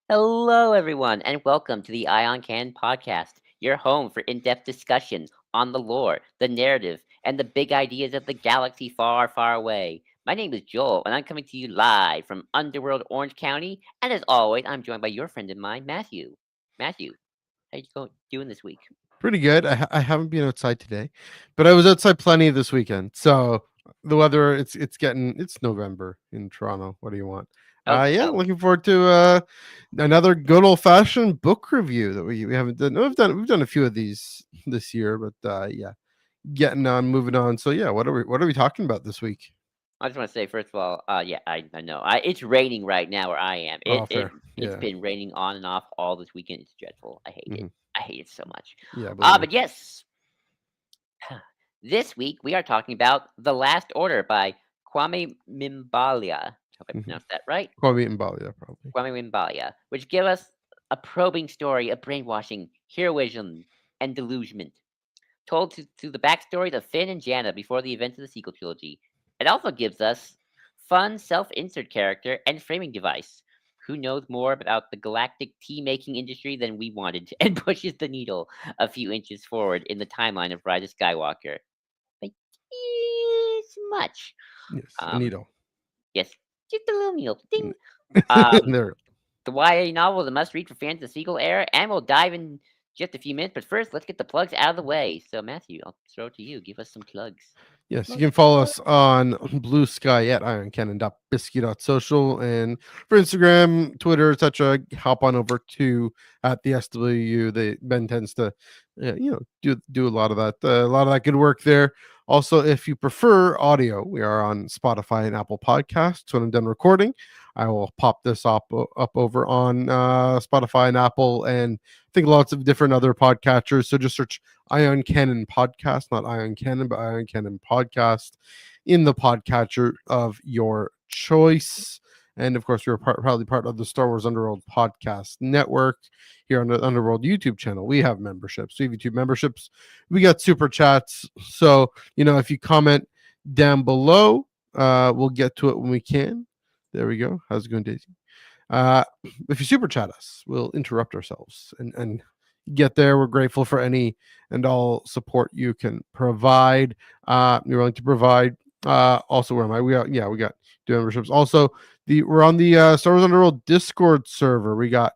Hello, everyone, and welcome to the Ion Canon podcast, your home for in depth discussion on the lore, the narrative, and the big ideas of the galaxy far, far away. My name is Joel, and I'm coming to you live from Underworld, Orange County. And as always, I'm joined by your friend of mine, Matthew. Matthew, how doing this week? Pretty good. I haven't been outside today, but I was outside plenty this weekend. So the weather, it's November in Toronto. What do you want? Oh, Yeah, oh, looking forward to another good old fashioned book review that we haven't done. No, we've done a few of these this year, but yeah, getting on, moving on. So yeah, what are we talking about this week? I just want to say, first of all, yeah, I know. It's raining right now where I am. Oh, It fair. it's Yeah. been raining on and off all this weekend. It's dreadful. I hate it. Hmm. I hate it so much. Yeah, believe me. But yes, this week we are talking about The Last Order by Kwame Mbalia. Hope I Hmm. pronounced that right. Kwame Mbalia, probably. Kwame Mbalia, which give us a probing story of brainwashing, heroism, and delusionment, told through the backstories of Finn and Jannah before the events of the sequel trilogy. It also gives us fun self-insert character and framing device. Who knows more about the galactic tea-making industry than we wanted, and pushes the needle a few inches forward in the timeline of Rise of Skywalker. By this much. Yes, Um, Anito. yes, just a little needle. Ding. Um, There. the YA novel is a must-read for fans of the sequel era, and we'll dive in just a few minutes. But first, let's get the plugs out of the way. So, Matthew, I'll throw it to you. Give us some plugs. Yes, you Plug, can follow plug. us on Blue Sky at ironcannon.biscuit.social, and for Instagram, Twitter, etc. Hop on over to at the SWU. Ben tends to, do a lot of that, good work there. Also, if you prefer audio, we are on Spotify and Apple Podcasts. When I'm done recording, I will pop this up over on Spotify and Apple, and I think lots of different other podcatchers. So just search Ion Cannon Podcast, not Ion Cannon, but Ion Cannon Podcast in the podcatcher of your choice. And of course, we're proudly part of the Star Wars Underworld Podcast Network here on the Underworld YouTube channel. We have memberships. We have YouTube memberships. We got super chats. So, if you comment down below, we'll get to it when we can. There we go. How's it going, Daisy? Uh, if you super chat us, we'll interrupt ourselves and get there. We're grateful for any and all support you can provide. You're willing to provide. Also, where am I? We got two memberships. Also, we're on the Star Wars Underworld Discord server. We got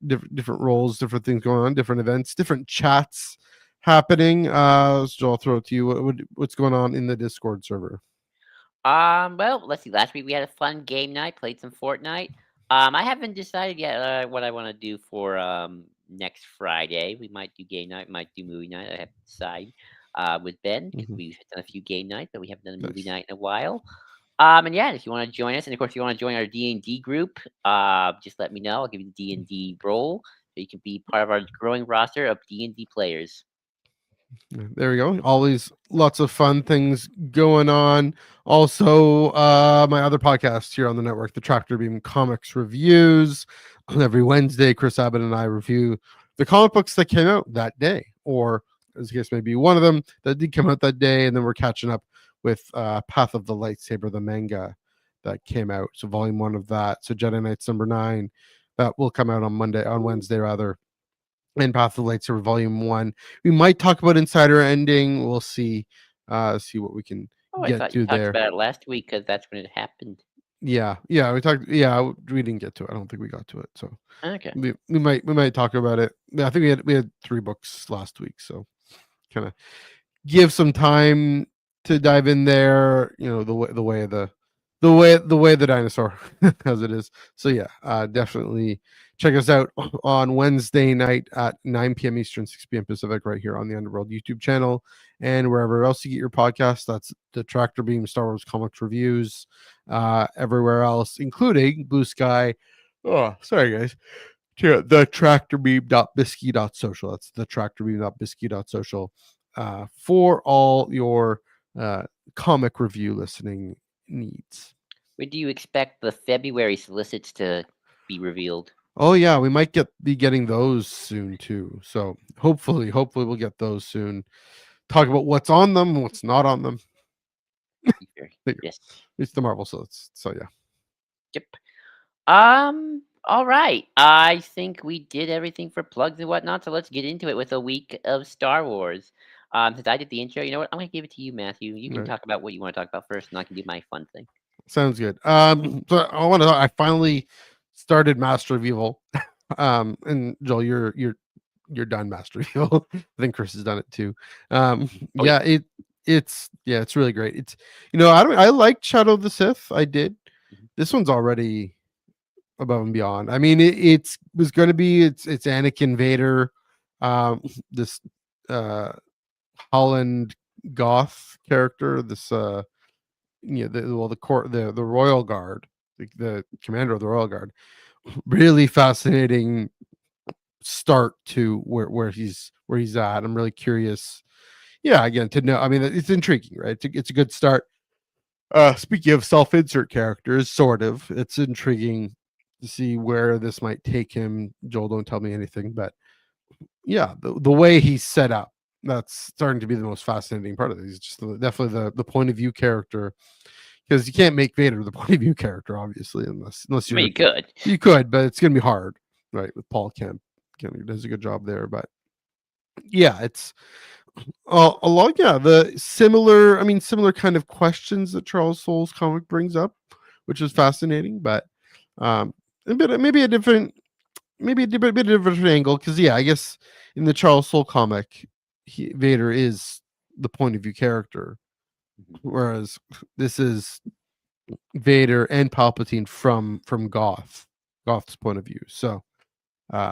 different roles, different things going on, different events, different chats happening. So I'll throw it to you. What's going on in the Discord server? Well, let's see. Last week we had a fun game night. Played some Fortnite. I haven't decided yet what I want to do for next Friday. We might do game night. Might do movie night. I have to decide with Ben because Mhm. we've done a few game nights, but we haven't done a movie Nice. night in a while. And yeah, if you want to join us, and of course, if you want to join our D&D group, just let me know. I'll give you the D&D role, so you can be part of our growing roster of D&D players. Yeah, there we go. Always lots of fun things going on. Also, my other podcast here on the network, the Tractor Beam Comics Reviews. Every Wednesday, Chris Abbott and I review the comic books that came out that day, or as the case may be, one of them that did come out that day, and then we're catching up with Path of the Lightsaber, the manga that came out. So volume one of that. So Jedi Knights number 9 that will come out on Wednesday rather, and Path of the Lightsaber Volume 1. We might talk about Insider Ending. We'll see what we can Oh, I get thought you to talked there. about it last week because that's when it happened. Yeah, we talked. Yeah, we didn't get to it. I don't think we got to it. So Okay. we might talk about it. Yeah, I think we had 3 books last week, so kind of give some time to dive in there. The way the dinosaur as it is. So yeah, definitely check us out on Wednesday night at 9 p.m. Eastern, 6 p.m. Pacific, right here on the Underworld YouTube channel, and wherever else you get your podcasts. That's the Tractor Beam Star Wars Comics Reviews. Everywhere else, including Blue Sky. Oh, sorry guys. To the tractorbeam.bisky.social. That's the tractorbeam.bisky.social for all your uh, comic review listening needs. When do you expect the February solicits to be revealed? Oh yeah, we might be getting those soon too. So hopefully we'll get those soon. Talk about what's on them and what's not on them. There you go. Yes. It's the Marvel, so yeah. Yep. Um. All right. I think we did everything for plugs and whatnot, so let's get into it with a week of Star Wars. Since I did the intro, you know what? I'm gonna give it to you, Matthew. You can Right. talk about what you want to talk about first, and I can do my fun thing. Sounds good. So I finally started Master of Evil. And Joel, you're done Master of Evil. I think Chris has done it too. Oh yeah. Yeah, it's really great. It's I liked Shadow of the Sith. I did. Mhm. This one's already above and beyond. I mean, it's was going to be it's Anakin Vader, this uh Holland Goth character, this the Royal Guard, the commander of the Royal Guard. Really fascinating start to where he's at. I'm really curious. Yeah, again, to know. I mean, it's intriguing, right? It's a good start. Speaking of self-insert characters, sort of, it's intriguing to see where this might take him. Joel, don't tell me anything, but yeah, the way he's set up, that's starting to be the most fascinating part of it. He's just definitely the point of view character, because you can't make Vader the point of view character, obviously, unless I mean, you're you could. you could, but it's gonna be hard, right? With Paul Kemp, he does a good job there, but yeah, it's a lot. Yeah, similar kind of questions that Charles Soule's comic brings up, which is fascinating, but um, a bit maybe a different bit of a different angle, because yeah, I guess in the Charles Soule comic, Vader is the point of view character, Mhm. whereas this is Vader and Palpatine from Goth's point of view. So uh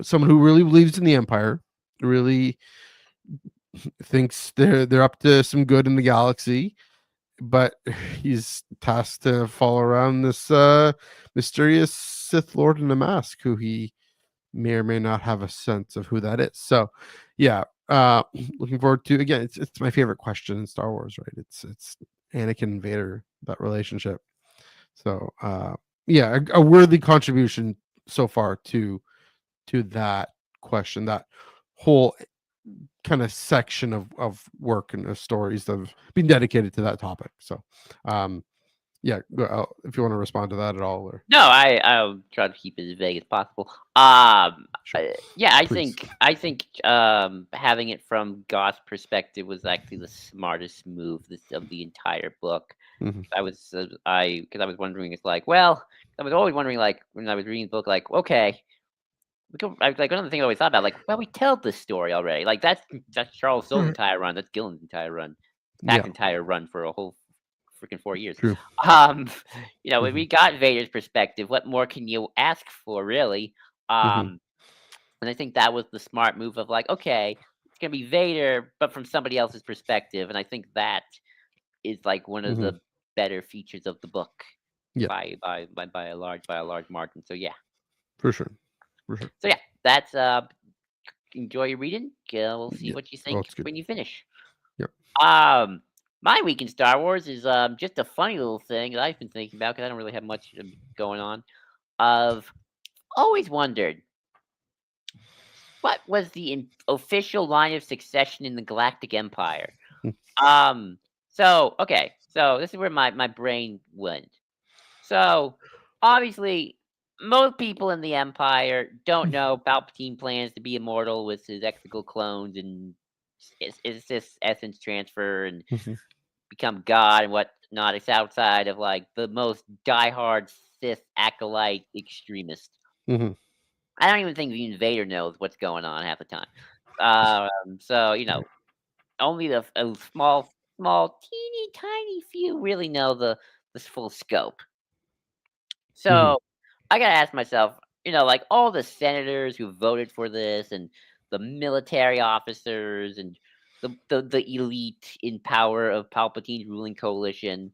someone who really believes in the Empire, really thinks they're up to some good in the galaxy, but he's tasked to follow around this mysterious Sith Lord in a mask, who he may or may not have a sense of who that is. So yeah, looking forward to, again, it's my favorite question in Star Wars, right? It's Anakin and Vader, that relationship. So yeah, a worthy contribution so far to that question, that whole kind of section of work and of stories that have been dedicated to that topic. So yeah, if you want to respond to that at all, or No, I'll try to keep it as vague as possible. sure, Yeah, I please. think having it from Goth's perspective was actually the smartest move of the entire book. Hmm. Because I was wondering, it's like, well, I was always wondering, like, when I was reading the book, like, okay, like, another thing I always thought about, like, well, we told this story already. Like, that's Charles Soule's Right. entire run. That's Gillen's entire run. Pack's Yeah, entire run for a whole freaking 4 years. true. Um, when Hmm. we got Vader's perspective, what more can you ask for, really? Hmm. Um, and I think that was the smart move of like, okay, it's gonna be Vader, but from somebody else's perspective. And I think that is like one of Hmm. the better features of the book Yeah, by a large margin. So yeah. for sure, for sure. So yeah, that's enjoy your reading. We'll see Yeah, what you oh, think it's good. when you finish. Yep. Um, my week in Star Wars is just a funny little thing that I've been thinking about because I don't really have much going on. Of always wondered what was the official line of succession in the Galactic Empire. Um, so okay, so this is where my brain went. So obviously, most people in the Empire don't know Palpatine plans to be immortal with his exegol clones and is this essence transfer and Mhm, become God and whatnot. It's outside of like the most diehard Sith acolyte extremist. mhm, I don't even think even Vader knows what's going on half the time. So only a small, teeny tiny few really know the full scope. mhm, So I gotta ask myself, like all the senators who voted for this, and the military officers, and the elite in power of Palpatine's ruling coalition,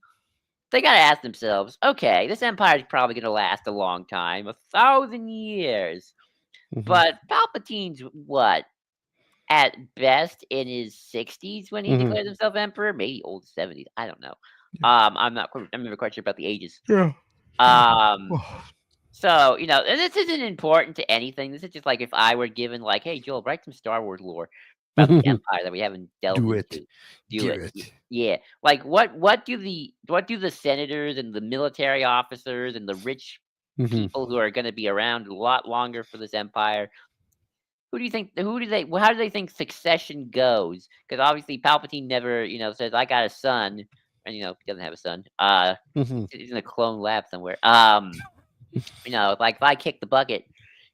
they gotta ask themselves, okay, this empire is probably gonna last a long time, 1,000 years. mhm, But Palpatine's what? At best in his 60s when he mhm. declares himself emperor, maybe old 70s. I don't know. Yeah. I'm never quite sure about the ages. Yeah. Yeah. Um, Oh. so, and this isn't important to anything. This is just like if I were given like, hey, Joel, write some Star Wars lore about the Empire that we haven't delved Do it. into. Do Do it. it. Yeah. Like what do the senators and the military officers and the rich Mhm. people who are going to be around a lot longer for this empire. Who do you think? Who do they? How do they think succession goes? Because obviously Palpatine never, says I got a son, and he doesn't have a son. Mhm. He's in a clone lab somewhere. Like if I kick the bucket,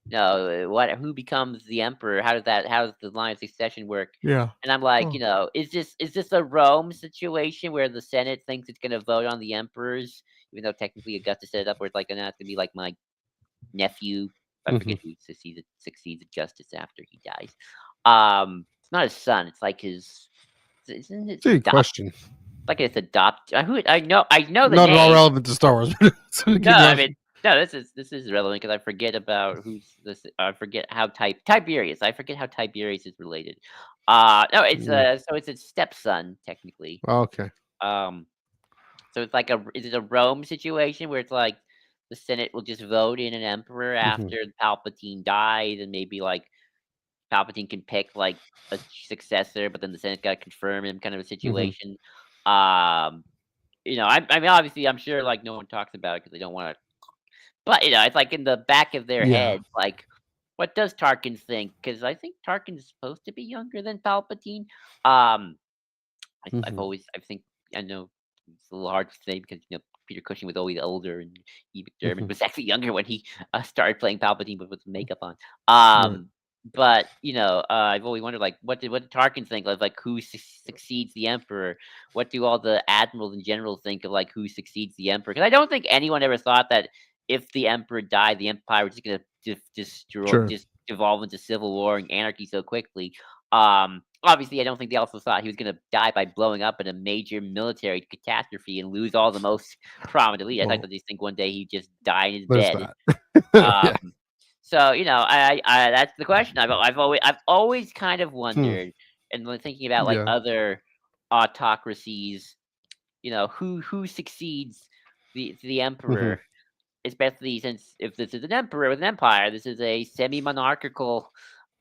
who becomes the emperor? How does the line of succession work? Yeah. And I'm like, Oh. is this a Rome situation where the Senate thinks it's gonna vote on the emperors, even though technically Augustus set it up where it's like, no, it's gonna be like my nephew. I Mhm. forget who succeeds Augustus after he dies. It's not his son. It's like his. Isn't it It's a good adopt? question. Like it's adopt. Who I know the Not at all name. relevant to Star Wars, but it's a No, good I mean, question. no, this is relevant because I forget about who's this. I forget how Tiberius. I forget how Tiberius is related. No, it's Mm. so it's his stepson technically. Okay. Um, so it's like is it a Rome situation where it's like the Senate will just vote in an emperor Mhm. after Palpatine dies, and maybe like Palpatine can pick like a successor, but then the Senate got to confirm him, kind of a Mhm. situation. Um, I mean, obviously, I'm sure like no one talks about it because they don't want to. But it's like in the back of their Yeah. head, like, what does Tarkin think? Because I think Tarkin's supposed to be younger than Palpatine. Um, I've Mhm. always I think I know it's a little hard to say because Peter Cushing was always older and Ian McDiarmid Mhm. was actually younger when he started playing Palpatine but with makeup on. Right. But I've always wondered like what did Tarkin think of like who succeeds the Emperor? What do all the admirals and generals think of like who succeeds the Emperor? Because I don't think anyone ever thought that if the Emperor died, the Empire was just gonna destroy, Sure. just devolve into civil war and anarchy so quickly. Obviously, I don't think they also thought he was going to die by blowing up in a major military catastrophe and lose all the most prominent leaders. I thought Well, they just think one day he'd just die in his there's bed. that. Yeah. Um, so I that's the question. I've always kind of Hmm. wondered, and when thinking about like Yeah. other autocracies, who succeeds the Mhm. emperor, especially since if this is an emperor with an empire, this is a semi-monarchical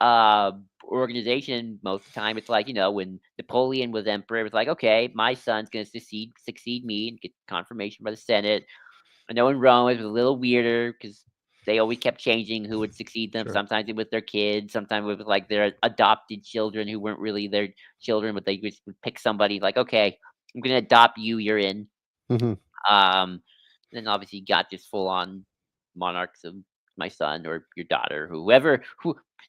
uh organization. Most of the time it's like, when Napoleon was emperor, it was like, okay, my son's gonna succeed me and get confirmation by the Senate. I know in Rome it was a little weirder because they always kept changing who would succeed them. Sure. Sometimes it was their kids, sometimes it was like their adopted children who weren't really their children, but they just would pick somebody like, okay, I'm gonna adopt you, you're in. Mhm. um, then obviously you got just full on monarchs of my son or your daughter, whoever.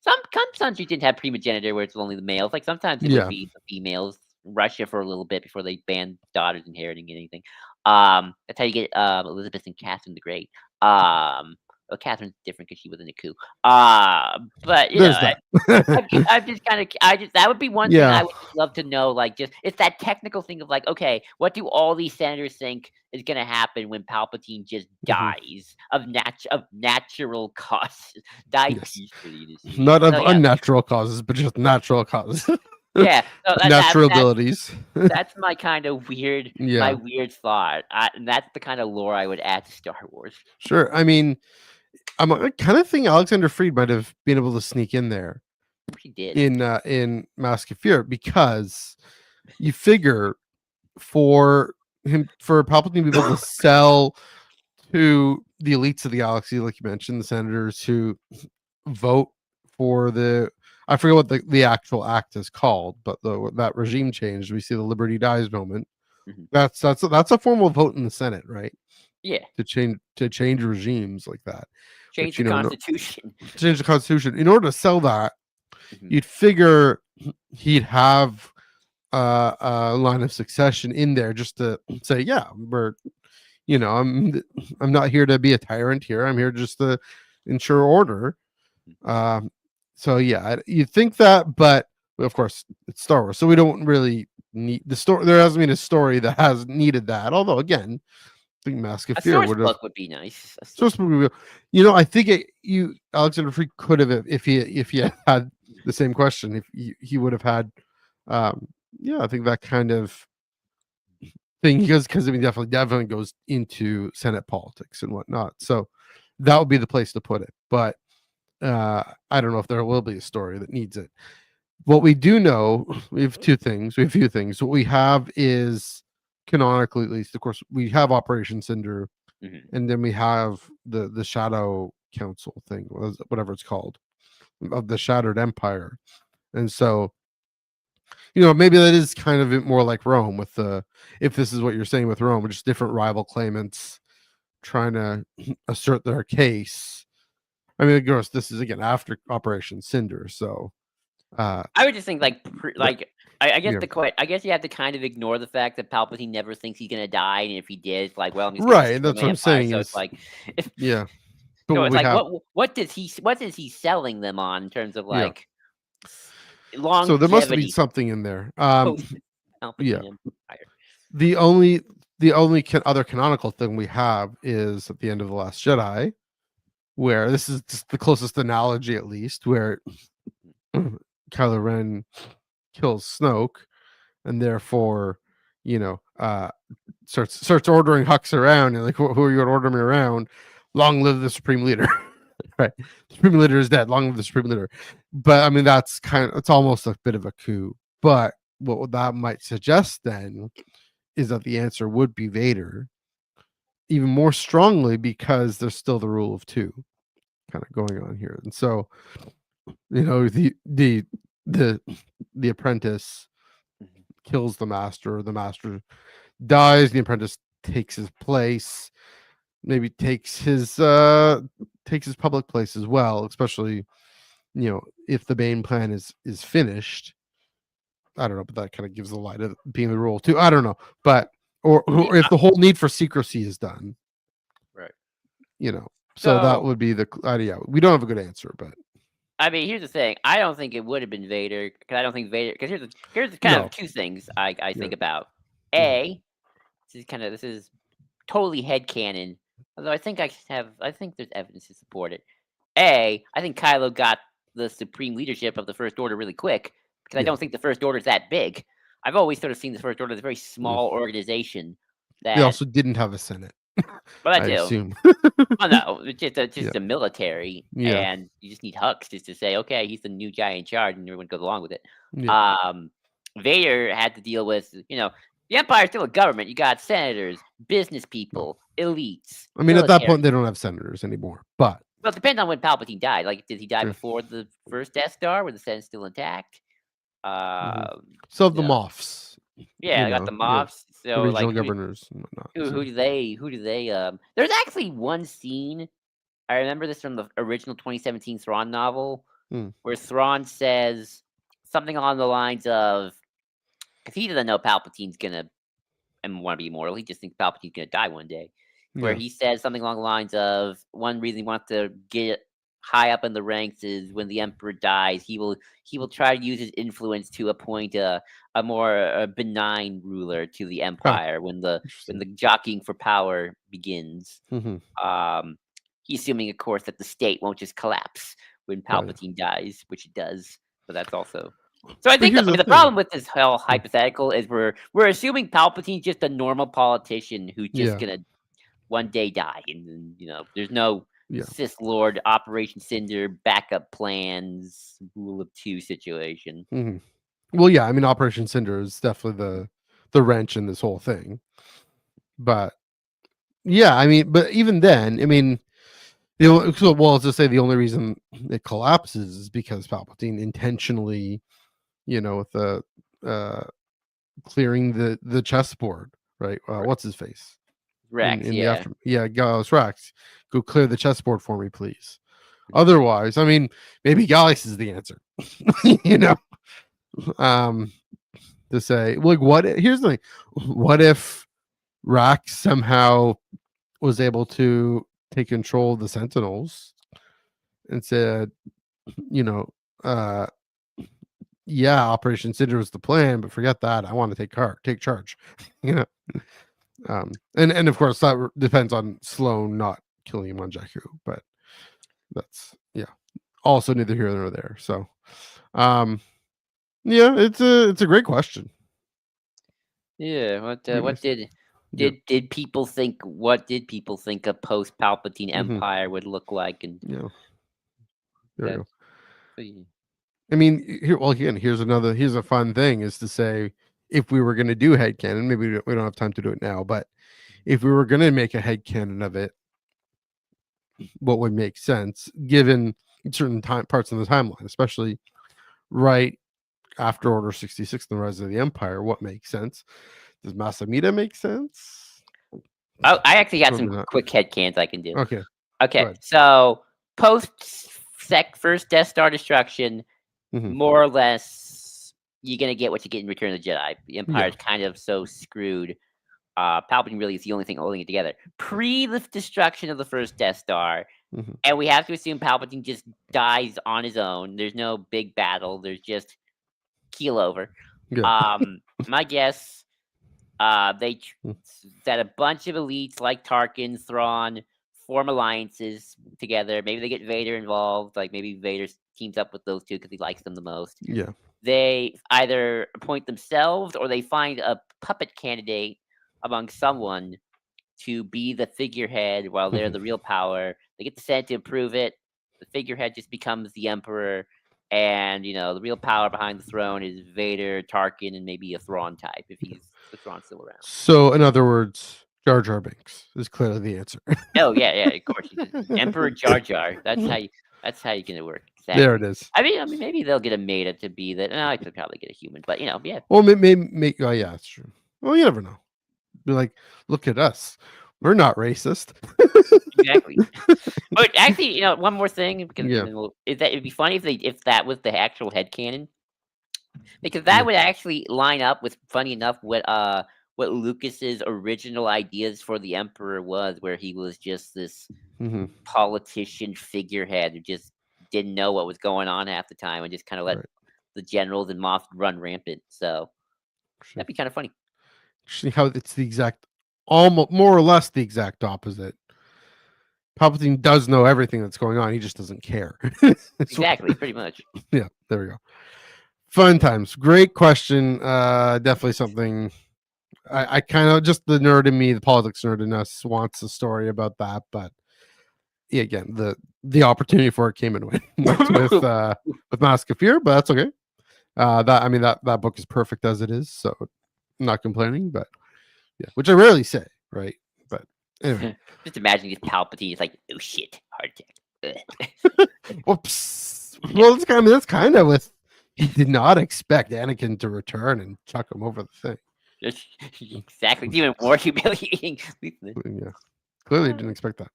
Some countries didn't have primogeniture where it's only the males. Like sometimes it would Yeah. be the females. Russia for a little bit before they banned daughters inheriting anything. That's how you get Elizabeth and Catherine the Great. Well, Catherine's different because she was in a coup. But There's that. I've just kind of, I just that would be one thing I Yeah. would just love to know. Like, just it's that technical thing of like, okay, what do all these senators think is going to happen when Palpatine just Mhm. dies of natural causes, died Yes. peacefully this week? Not of So yeah, unnatural causes, but just natural causes. yeah. So Natural abilities. that's my kind of weird, my Yeah. weird thought, and that's the kind of lore I would add to Star Wars. Sure. I mean, I kind of think Alexander Freed might have been able to sneak in there She did. in Mask of Fear because you figure for Palpatine to be able to sell to the elites of the galaxy, like you mentioned, the senators who vote for the I forget what the actual act is called, but that regime changed. We see the Liberty Dies moment. Mhm. That's a formal vote in the Senate, right? Yeah, To change regimes like that, change which the no, Constitution. change the Constitution. In order to sell that, Mhm. you'd figure he'd have a line of succession in there just to say, yeah, I'm not here to be a tyrant here. I'm here just to ensure order. Um, so yeah, you think that, but of course it's Star Wars, so we don't really need the story. There hasn't been a story that has needed that. Although again, I think Mask of A Fear source would have. book would be nice. A So source book. I think Alexander Free could have if he had the same question if he would have had, um, yeah, I think that kind of thing because I mean definitely goes into Senate politics and whatnot. So that would be the place to put it. But I don't know if there will be a story that needs it. What we do know, we have two things. We have a few things. What we have is canonically, at least, of course, we have Operation Cinder Mhm. and then we have the Shadow Council thing, whatever it's called, of the Shattered Empire. And so, maybe that is kind of more like Rome with if this is what you're saying with Rome, just different rival claimants trying to assert their case. I mean, of course, this is again after Operation Cinder, so I would just think but I guess yeah, I guess you have to kind of ignore the fact that Palpatine never thinks he's gonna die, and if he did, it's like, well, I'm just gonna right. destroy That's my what I'm empire. saying So it's is, like, if, yeah, but so what it's we like, have, what is he selling them on in terms of yeah. like So there must be longevity something in there. post Yeah. Palpatine Empire? The only other canonical thing we have is at the end of the Last Jedi, where this is just the closest analogy, at least, where Kylo Ren kills Snoke, and therefore, you know, uh, starts ordering Hux around, and like, who are you going to order me around? Long live the Supreme Leader. Right, the Supreme Leader is dead. Long live the Supreme Leader. But I mean, it's almost a bit of a coup. But what that might suggest then is that the answer would be Vader, even more strongly because there's still the rule of two kind of going on here. And so, the the apprentice Mhm. kills the master dies, the apprentice takes his place, maybe takes his public place as well, especially, if the Bane plan is finished. I don't know, but that kind of gives the light of being the rule too. I don't know, but Yeah, or if the whole need for secrecy is done, right. you know. So that So would be the idea. We don't have a good answer, but I mean, here's the thing. I don't think it would have been Vader because I don't think Vader. Because here's the kind of no, two things I yeah, think about. mhm, A, this is totally headcanon, although I think there's evidence to support it. I think Kylo got the supreme leadership of the First Order really quick because I yeah. don't think the First Order is that big. I've always sort of seen the First Order as a very Mm. small organization They that, also didn't have a Senate, well, that I too. assume. Oh no, it's Yeah, just a military, yeah, and you just need Hux just to say, okay, he's the new guy in charge, and everyone goes along with it. yeah. Um, Vader had to deal with, the Empire's still a government. You got senators, business No, people, elites, I mean, at that point military. they don't have senators anymore. But Well, it depends on when Palpatine died. Like, did he die true. before the first Death Star? Were the Senate's still intact? Hmm. Um, So the yeah, Moffs, yeah, I got the your mobs. the So, like, regional governors and whatnot. So who do they? There's actually one scene. I remember this from the original 2017 Thrawn novel, mm, where Thrawn says something along the lines of, because he doesn't know Palpatine's gonna and want to be immortal. He just thinks Palpatine's gonna die one day. Where yeah. he says something along the lines of, one reason he wants to get high up in the ranks is when the Emperor dies, he will try to use his influence to appoint a more benign ruler to the Huh, Empire when interesting. the jockeying for power begins. Hmm. Um, he's assuming, of course, that the state won't just collapse when Right. Palpatine dies, which it does. But that's also. So I But think here's the the thing. problem with this whole Mm, hypothetical is we're assuming Palpatine's just a normal politician who's just yeah, gonna one day die, and there's no yeah. Sith Lord Operation Cinder backup plans Rule of Two situation. Hmm. Well, yeah. I mean, Operation Cinder is definitely the wrench in this whole thing. But yeah, I mean, but even then, I mean, well, to say the only reason it collapses is because Palpatine intentionally, with the uh clearing the chessboard, right? Right. What's his face Rex, in the yeah. after? Yeah, Gallus Rex, go clear the chessboard for me, please. Mhm. Otherwise, I mean, maybe Gallus is the answer. you know, um, to say, like, here's the thing: what if Rax somehow was able to take control of the Sentinels and said, you know, uh, yeah, Operation Cinder was the plan, but forget that. I want to take charge. you know, and of course that depends on Sloane not killing him on Jakku, but that's yeah, also neither here nor there. So, um, yeah, it's a great question. Yeah. Be What nice. Yeah. did people think? What did people think a post Palpatine Hmm. Empire would look like? And Yeah. There we that. go. I mean, well, again, here's a fun thing is to say if we were going to do headcanon, maybe we don't have time to do it now, but if we were going to make a headcanon of it, what would make sense given certain time parts of the timeline, especially right after Order 66 and the Rise of the Empire? What makes sense? Does Masamita make sense? Oh, I actually got some Probably not. quick headcans I can do. Okay, go Okay, ahead. so post first Death Star destruction, Hmm. more or less, you're gonna get what you get in Return of the Jedi. The Yeah. Empire's kind of so screwed. Palpatine really is the only thing holding it together. Pre the destruction of the first Death Star, Hmm. and we have to assume Palpatine just dies on his own. There's no big battle. There's just keel over. Yeah. My guess, they that a bunch of elites like Tarkin, Thrawn form alliances together. Maybe they get Vader involved. Like maybe Vader teams up with those two because he likes them the most. Yeah. They either appoint themselves or they find a puppet candidate among someone to be the figurehead while they're the real power. They get the Senate to approve it. The figurehead just becomes the emperor. And, the real power behind the throne is Vader, Tarkin, and maybe a Thrawn type if Thrawn's still around. So, in other words, Jar Jar Binks is clearly the answer. Oh, yeah, of course. He's Emperor Jar Jar. That's how you're gonna work. There it Exactly. is. I mean, maybe they'll get a Maida to be that. No, I could probably get a human, but yeah, Well, make. Oh, yeah, that's true. Well, you never know. Be like, look at us. We're not racist. exactly. But actually, one more thing because Yeah. is that it'd be funny if that was the actual headcanon. Because Yeah. that would actually line up with, funny enough, what Lucas's original ideas for the Emperor was, where he was just this Hmm. politician figurehead who just didn't know what was going on half the time and just kind of let Right. the generals and Moff run rampant. So that'd be kind of funny. Interesting how it's the exact, almost more or less the exact opposite. Palpatine does know everything that's going on. He just doesn't care. Exactly, pretty much. Yeah, there we go. Fun times. Great question. Definitely something I kind of, just the nerd in me, the politics nerd in us wants a story about that. But yeah, again, the opportunity for it came and went with Mask of Fear, but that's okay. That book is perfect as it is, so I'm not complaining. But yeah, which I rarely say, right? But anyway, Just imagine this Palpatine is like, oh shit, heart attack. whoops. Well, that's kind of with. He did not expect Anakin to return and chuck him over the thing. Exactly. It's even more humiliating. Yeah, clearly didn't expect that.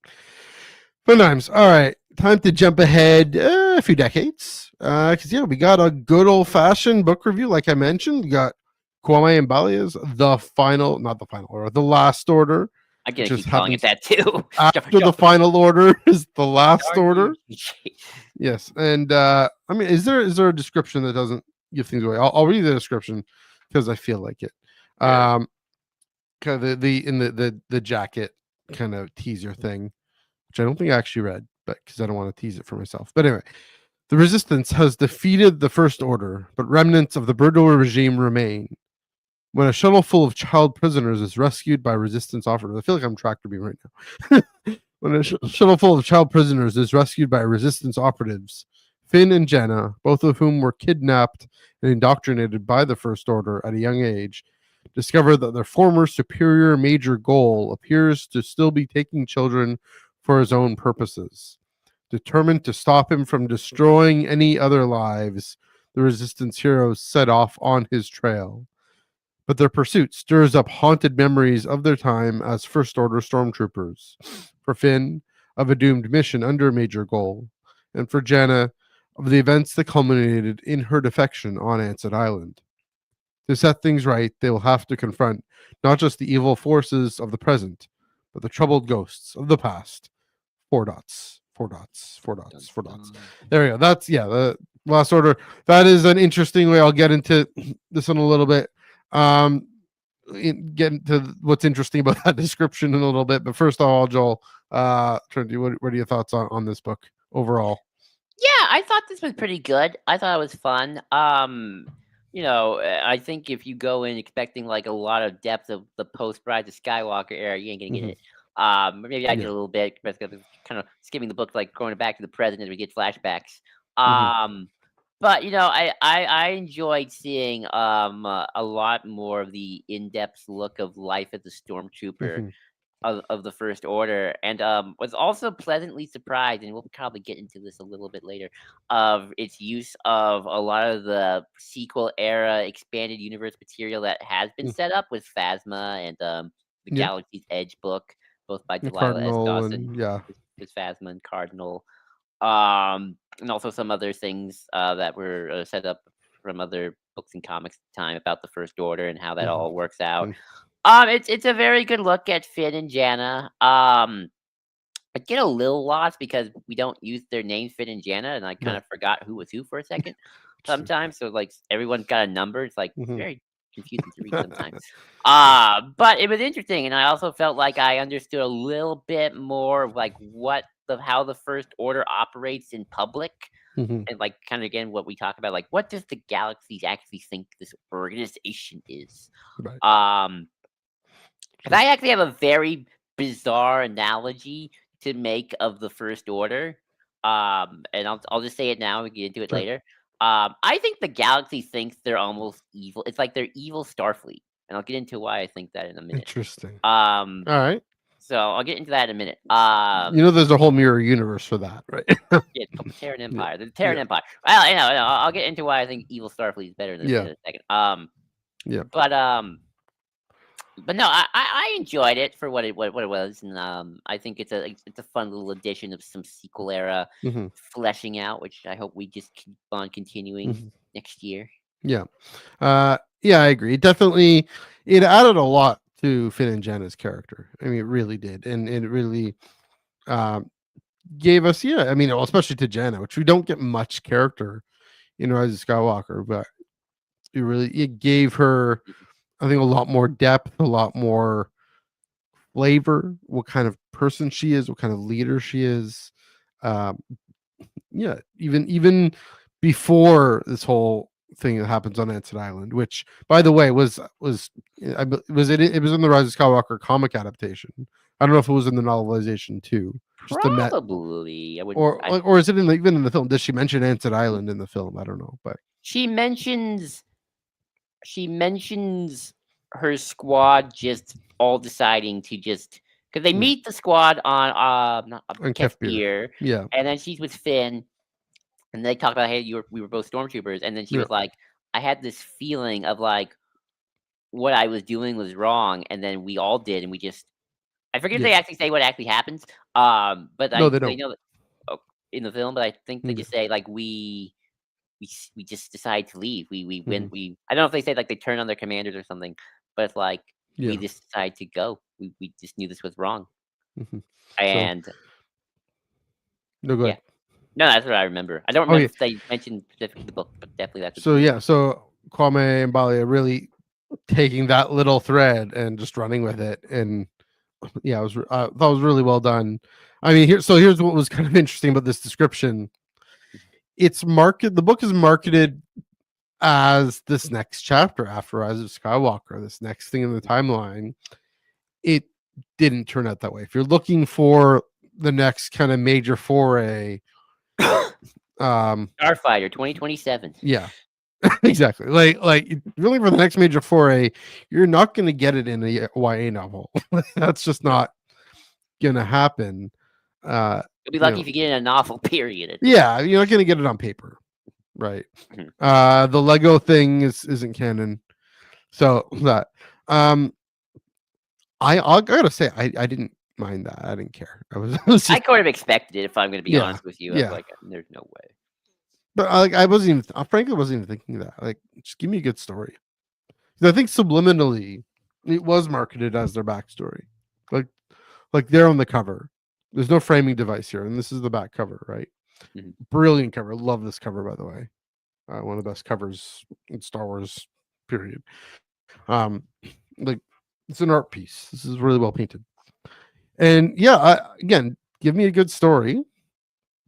Fun times. All right, time to jump ahead a few decades. Because we got a good old fashioned book review, like I mentioned. We got Kwame Mbalia's The Last Order. I'm gonna Which keep calling it happens that too. after the Final Order is The Last Order. Order. Yes, and is there a description that doesn't give things away? I'll read the description because I feel like it. Yeah. Kind of the jacket kind of teaser thing, which I don't think I actually read, but because I don't want to tease it for myself. But anyway, the Resistance has defeated the First Order, but remnants of the brutal regime remain. When a shuttle full of child prisoners is rescued by Resistance operatives, I feel like I'm tractor beam right now. When a shuttle full of child prisoners is rescued by Resistance operatives, Finn and Jannah, both of whom were kidnapped and indoctrinated by the First Order at a young age, discover that their former superior major goal appears to still be taking children for his own purposes. Determined to stop him from destroying any other lives, the Resistance heroes set off on his trail. But their pursuit stirs up haunted memories of their time as First Order stormtroopers. For Finn, of a doomed mission under a major goal, and for Jannah, of the events that culminated in her defection on Ansett Island. To set things right, they will have to confront not just the evil forces of the present, but the troubled ghosts of the past. Four dots, four dots, four dots, four dots. There we go. That's the Last Order. That is an interesting way. I'll get into this in a little bit. Get into what's interesting about that description in a little bit. But first of all, Joel, Trinity, what are your thoughts on this book overall? Yeah, I thought this was pretty good. I thought it was fun. I think if you go in expecting like a lot of depth of the post Rise of Skywalker era, you ain't gonna get Mhm. it. Maybe I did Yeah. a little bit because kind of skimming the book, like going back to the present as we get flashbacks. Mhm. But I enjoyed seeing a lot more of the in-depth look of life as a stormtrooper. Mhm. of the First Order, and was also pleasantly surprised, and we'll probably get into this a little bit later, of its use of a lot of the sequel era expanded universe material that has been Mm, set up with Phasma and the yeah, Galaxy's Edge book, both by the Delilah S. Cardinal, Dawson, and yeah. with Phasma and Cardinal, and also some other things that were set up from other books and comics at the time about the First Order and how that Mhm, all works out. mm, It's a very good look at Finn and Jannah. I get a little lost because we don't use their names, Finn and Jannah, and I kind right. of forgot who was who for a second Interesting. sometimes. So like everyone's got a number. It's like Mhm. very confusing to read sometimes. But it was interesting, and I also felt like I understood a little bit more of like what the how the First Order operates in public. Mhm, And like kind of again what we talk about, like what does the galaxies actually think this organization is? right. Um, because Sure. I actually have a very bizarre analogy to make of the First Order. And I'll just say it now. We can get into it Sure. later. I think the galaxy thinks they're almost evil. It's like they're evil Starfleet, and I'll get into why I think that in a minute. Interesting. Um, All right. so I'll get into that in a minute. There's a whole mirror universe for that, right? Yeah, it's called the Terran Yeah. Empire. The Terran Yeah. Empire. Well, I'll get into why I think evil Starfleet is better in Yeah. a second. Yeah. But no, I enjoyed it for what it was, and I think it's a fun little addition of some sequel era Hmm. fleshing out, which I hope we just keep on continuing Hmm. next year. Yeah. Yeah, I agree. Definitely, it added a lot to Finn and Jenna's character. I mean, it really did, and it really um, gave us, yeah. I mean, well, especially to Jenna, which we don't get much character in Rise of Skywalker, but it gave her, I think, a lot more depth, a lot more flavor. What kind of person she is, what kind of leader she is. Um, yeah, even before this whole thing that happens on Ansett Island, which, by the way, was it? It was in the Rise of Skywalker comic adaptation. I don't know if it was in the novelization too. Just the met, Probably, I would. or is it even in the film? Does she mention Ansett Island in the film? I don't know, but She mentions she mentions her squad just all deciding to just because they yeah, meet the squad on not and Kefir, Kefir, yeah, and then she's with Finn, and they talk about, hey, we were both stormtroopers, and then she yeah, was like, I had this feeling of like what I was doing was wrong, and then we all did, and we just I forget if yeah. they actually say what actually happens, but No, they they don't. know that oh, in the film, but I think they Yeah, just say like we just decided to leave. We hmm, went. We I don't know if they say like they turned on their commanders or something, but it's like we yeah. just decided to go. We just knew this was wrong, Hmm. So and no, go yeah, ahead. no, that's what I remember. I don't Oh remember yeah. if they mentioned specifically the book, but definitely that's what the So movie yeah, was. so Kwame Mbalia really taking that little thread and just running with it, and yeah, that was really well done. I mean, here's what was kind of interesting about this description. The book is marketed as this next chapter after Rise of Skywalker, this next thing in the timeline. It didn't turn out that way. If you're looking for the next kind of major foray, Starfighter 2027. yeah, exactly. Like really for the next major foray, you're not going to get it in a YA novel. That's just not going to happen. Uh, You'll be you lucky know, if you get in a novel. Period. At this yeah, you're not going to get it on paper, right? point. The Lego thing isn't canon, so that I gotta say I didn't mind that. I didn't care. I was I just kind of expected it. If I'm going to be yeah, honest with you, I was yeah. like, there's no way. But I wasn't even frankly wasn't even thinking that. Like, just give me a good story. 'Cause I think subliminally it was marketed as their backstory. Like they're on the cover. There's no framing device here, and this is the back cover, right? Mhm. Brilliant cover. Love this cover, by the way. One of the best covers in Star Wars, period. Um, like it's an art piece. This is really well painted. And yeah, again, give me a good story.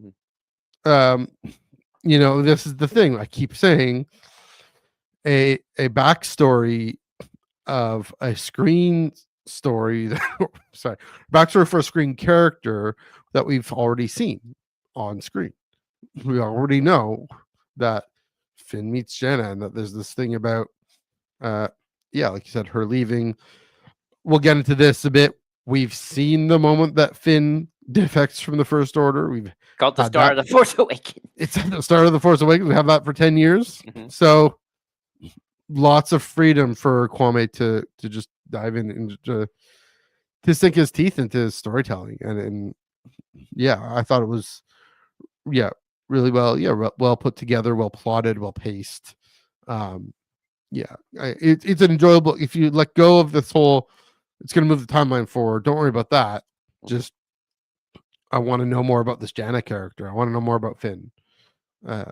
Mhm. Um, this is the thing I keep saying. A backstory of a screen story sorry, backstory for a screen character that we've already seen on screen. We already know that Finn meets Jenna and that there's this thing about yeah, like you said, her leaving. We'll get into this a bit We've seen the moment that Finn defects from the First Order. We've Called the had start that. of the Force Awakens. It's at the start of the Force Awakens. We have that for 10 years. Mhm. So lots of freedom for Kwame to just dive in and to sink his teeth into his storytelling. And yeah, I thought it was yeah, really well, well put together, well plotted, well paced. Um yeah, it's an enjoyable if you let go of this whole it's going to move the timeline forward. Don't worry about that. Just I want to know more about this Jannah character. I want to know more about Finn. Uh,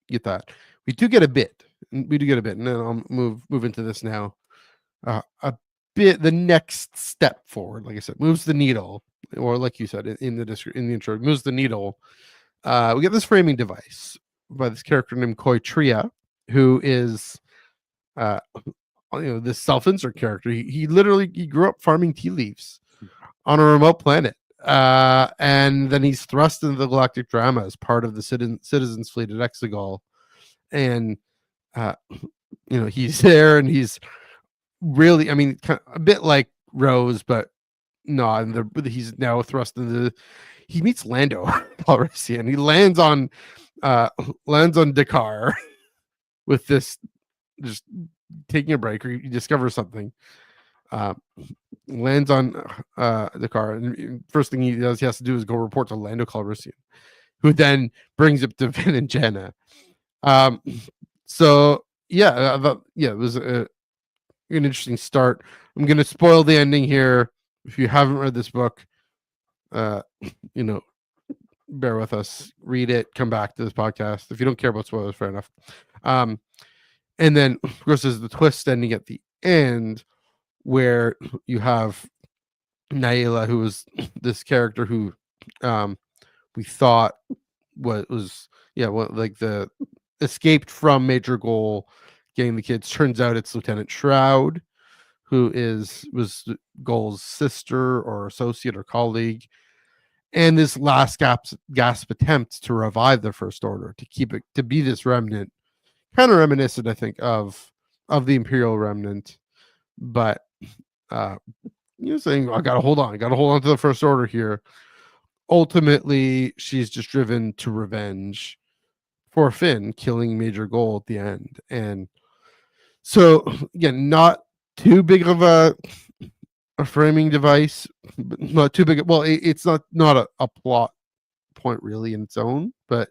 get that. We do get a bit. We do get a bit, and then I'll move into this now. A bit. The next step forward, like I said, moves the needle, or like you said in the intro, moves the needle. We get this framing device by this character named Koi Tria, who is this self-insert character. He literally he grew up farming tea leaves on a remote planet. And then he's thrust into the galactic drama as part of the citizens fleet at Exegol. And he's there and he's really, I mean, kind of a bit like Rose, but no, he's now thrust into he meets Lando Calrissian. He lands on Dakar with this just taking a break, or he discovers something. Lands on the car, and first thing he has to do is go report to Lando Calrissian, who then brings up to Finn and Jannah. So yeah, it was an interesting start. I'm gonna spoil the ending here. If you haven't read this book, uh, bear with us. Read it. Come back to this podcast. If you don't care about spoilers, fair enough. And then of course there's the twist ending at the end, where you have Naila, who was this character who we thought was like the escaped from Major Goal getting the kids. Turns out it's Lieutenant Shroud, who was Goal's sister or associate or colleague, and this last gasp attempt to revive the First Order, to keep it, to be this remnant, kind of reminiscent, I think, of the Imperial remnant, but saying I gotta hold on to the First Order here. Ultimately, she's just driven to revenge for Finn killing Major Goal at the end. And so again, not too big of a framing device, but not too big. Well, it's not a plot point really in its own, but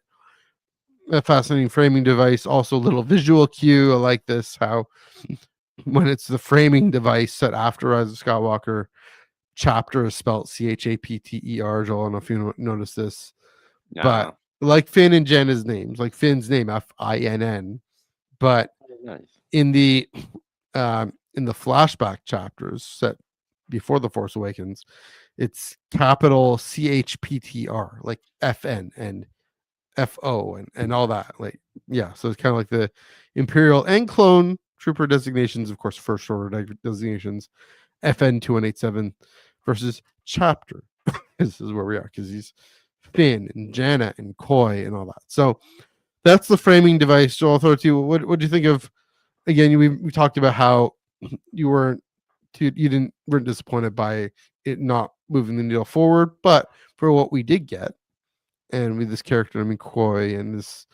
a fascinating framing device. Also a little visual cue. I like this, how when it's the framing device set after Rise of Skywalker, chapter is spelled Chapter. Joel, I don't know if you notice this, but like Finn and Jannah's names, like Finn's name Finn, but Nice. in the flashback chapters set before the Force Awakens, it's capital Chptr, like FN and FO and all that. Like, yeah, so it's kind of like the Imperial and clone trooper designations, of course, First Order designations, FN 2187 versus chapter. This is where we are, because he's Finn and Jannah and Koi and all that. So that's the framing device. Joel, I'll throw it to you. What do you think of? Again, we talked about how you weren't disappointed by it not moving the needle forward, but for what we did get, and with this character, I mean Koi, and this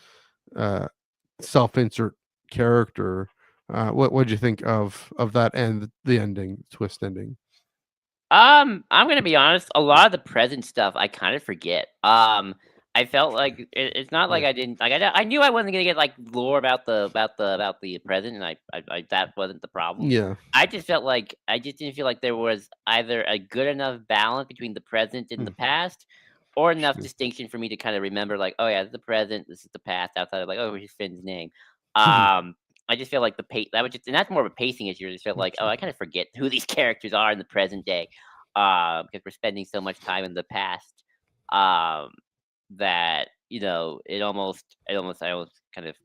self-insert character, what did you think of that and the ending, twist ending? I'm gonna be honest. A lot of the present stuff I kind of forget. I felt like it's not like Yeah. I didn't like. I knew I wasn't gonna get like lore about the present, and I that wasn't the problem. Yeah. I just felt like I just didn't feel like there was either a good enough balance between the present and the past, or enough distinction for me to kind of remember, like, oh yeah, this is the present, this is the past. Outside of like, oh, here's Finn's name. I just feel like the pace that was just, and that's more of a pacing issue. I just felt like, oh, I kind of forget who these characters are in the present day, because we're spending so much time in the past, that I almost kind of,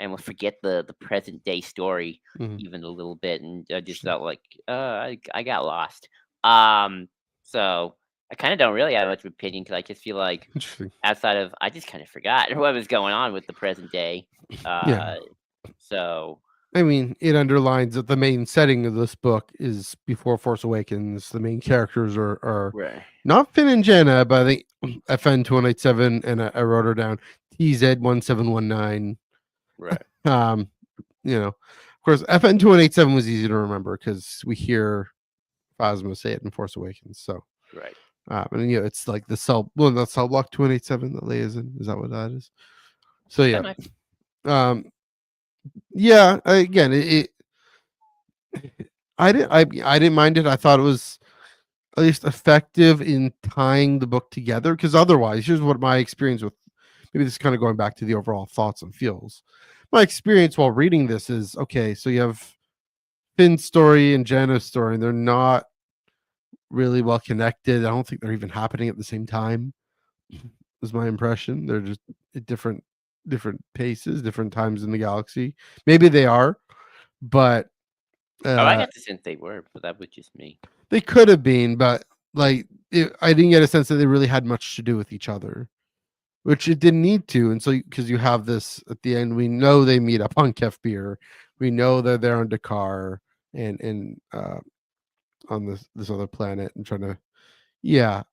I almost forget the present day story even a little bit, and I just felt like I got lost. So I kind of don't really have much of an opinion, because I just feel like outside of, I just kind of forgot what was going on with the present day. Yeah. So I mean, it underlines that the main setting of this book is before Force Awakens. The main characters are Right. not Finn and Jannah, but I think FN 287, and I wrote her down, TZ 1719. Right. Um, of course, FN 2187 was easy to remember because we hear Phasma say it in Force Awakens. So, Right. and it's like the not cell block 287 that Leia's in. Is that what that is? So That yeah, might. um, yeah. Again, I didn't mind it. I thought it was at least effective in tying the book together, because otherwise, here's what my experience with, maybe this is kind of going back to the overall thoughts and feels. My experience while reading this is, okay, so you have Finn's story and Jannah's story, and they're not really well connected. I don't think they're even happening at the same time, is my impression. They're just at different paces, different times in the galaxy. Maybe they are, but Oh, I uh got the sense they were, but that was just me. they could have been, but like I didn't get a sense that they really had much to do with each other, which it didn't need to. And so, because you have this at the end, we know they meet up on Kefir, we know they're there on Dakar, and on this other planet, and trying to, yeah,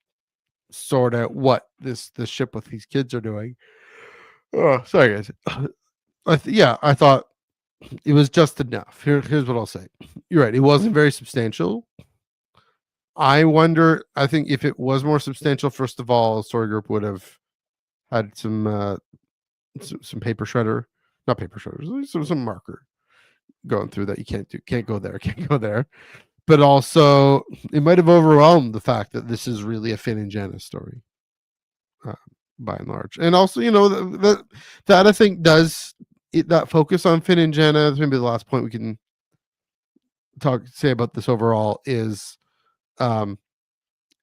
sort out what this ship with these kids are doing. Oh, sorry guys. I thought it was just enough. Here's what I'll say. You're right. It wasn't very substantial. I wonder. I think if it was more substantial, first of all, story group would have had some paper shredder, not paper shredders, some marker going through that you can't go there, can't go there. But also, it might have overwhelmed the fact that this is really a Finn and Jannah story, uh, by and large. And also, that I think does that focus on Finn and Jannah. Maybe the last point we can say about this overall is, um,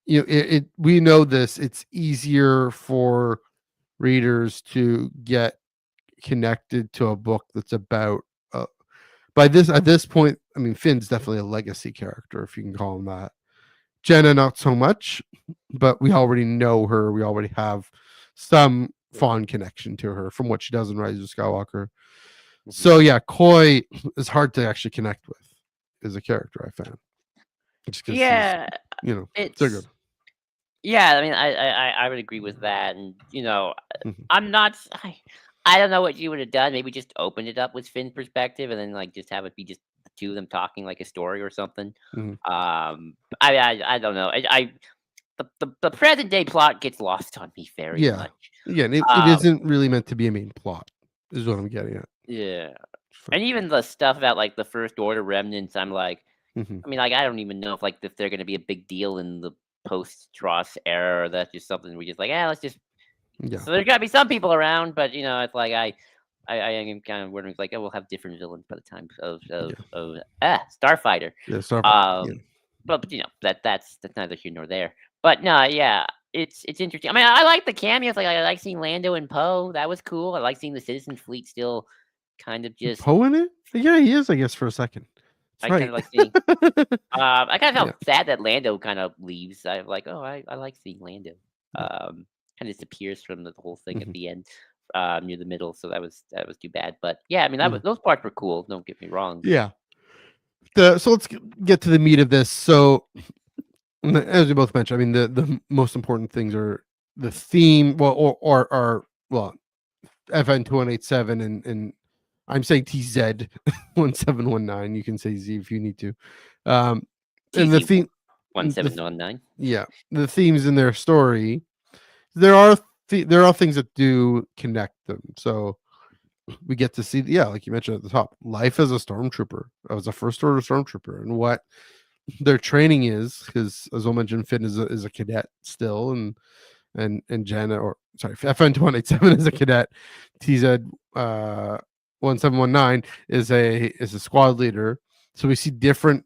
we know this. It's easier for readers to get connected to a book that's about. By this At this point, I mean, Finn's definitely a legacy character, if you can call him that. Jannah, not so much, but we already know her. We already have some fond connection to her from what she does in Rise of Skywalker. Mhm. So yeah, Coy is hard to actually connect with as a character, I found. Just because he's, Yeah, so good. it's yeah. I mean, I would agree with that, and Mhm. I'm not. I don't know what you would have done. Maybe just open it up with Finn's perspective, and then like just have it be just the two of them talking like a story or something. Mhm. I don't know. The present day plot gets lost on me very Yeah. much. Again, it Um, isn't really meant to be a main plot, is what I'm getting at. yeah, Fine. and even the stuff about like the First Order remnants, I'm like, Mhm. I mean, like I don't even know if they're going to be a big deal in the post Tross era, or that's just something we just like. Let's just. Yeah. So there's got to be some people around, but it's like I am kind of wondering, like, we'll have different villains by the time Yeah. of Starfighter. Yeah. Starfighter. Yeah. Um, but that's neither here nor there. But no, yeah, it's interesting. I mean, I like the cameos. Like I like seeing Lando and Poe. That was cool. I like seeing the Citizen Fleet still kind of just. Poe in it? Yeah, he is, I guess, for a second. That's I kind right. of like seeing. I kind of Yeah. felt sad that Lando kind of leaves. I'm like, oh, I like seeing Lando. Yeah. Kind of disappears from the whole thing at Mhm. the end, near the middle. So that was too bad. But yeah, I mean, Mhm. those parts were cool. Don't get me wrong. Yeah. So let's get to the meat of this. So, as we both mentioned, I mean, the most important things are the theme, well, or well, FN 2187, and I'm saying TZ 1719. You can say Z if you need to. Um, and the TZ theme, one the seven one nine. yeah, the themes in their story. There are things that do connect them. So we get to see, yeah, like you mentioned at the top, life as a stormtrooper, as a first order stormtrooper, and what their training is. Because as I mentioned, Finn is a cadet still, and Jannah, or sorry, FN 2187 is a cadet. TZ 1719 is a squad leader. So we see different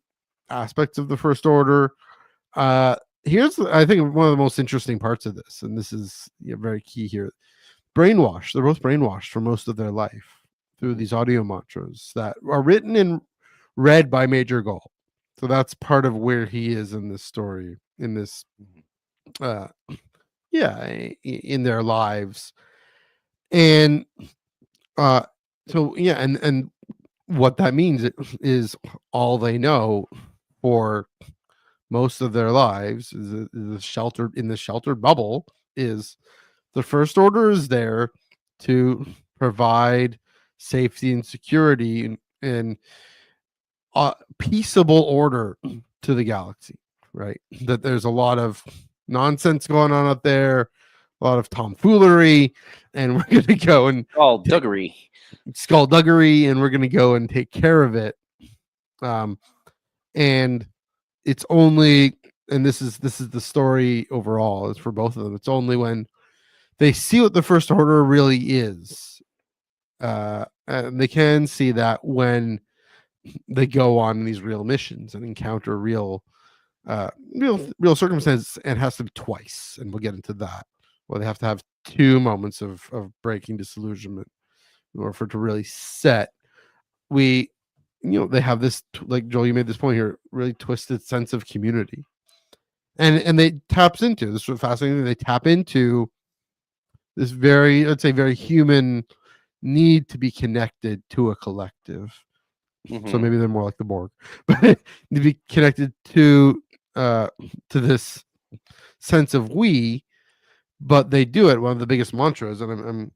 aspects of the First Order. Here's, I think, one of the most interesting parts of this, and this is, very key here. Brainwashed. They're both brainwashed for most of their life through Mhm, these audio mantras that are written and read by Major Gall. So that's part of where he is in this story, in this, mhm. uh, yeah, in their lives. And so yeah, and what that means is all they know for most of their lives is the sheltered in the sheltered bubble is the First Order is there to provide safety and security and peaceable order to the galaxy, right? That there's a lot of nonsense going on out there, a lot of tomfoolery, and we're going to go and Duggery. skullduggery, and we're going to go and take care of it. And it's only, and this is the story overall is for both of them. It's only when they see what the First Order really is, and they can see that when they go on these real missions and encounter real circumstances, and it has to be twice, and we'll get into that. Well, they have to have two moments of breaking disillusionment in order for it to really set. They have this, like Joel, you made this point here, really twisted sense of community, and they taps into this. Was fascinating. They tap into this very, I'd say, very human need to be connected to a collective. So maybe they're more like the Borg, but to be connected to this sense of we. But they do it. One of the biggest mantras, and I'm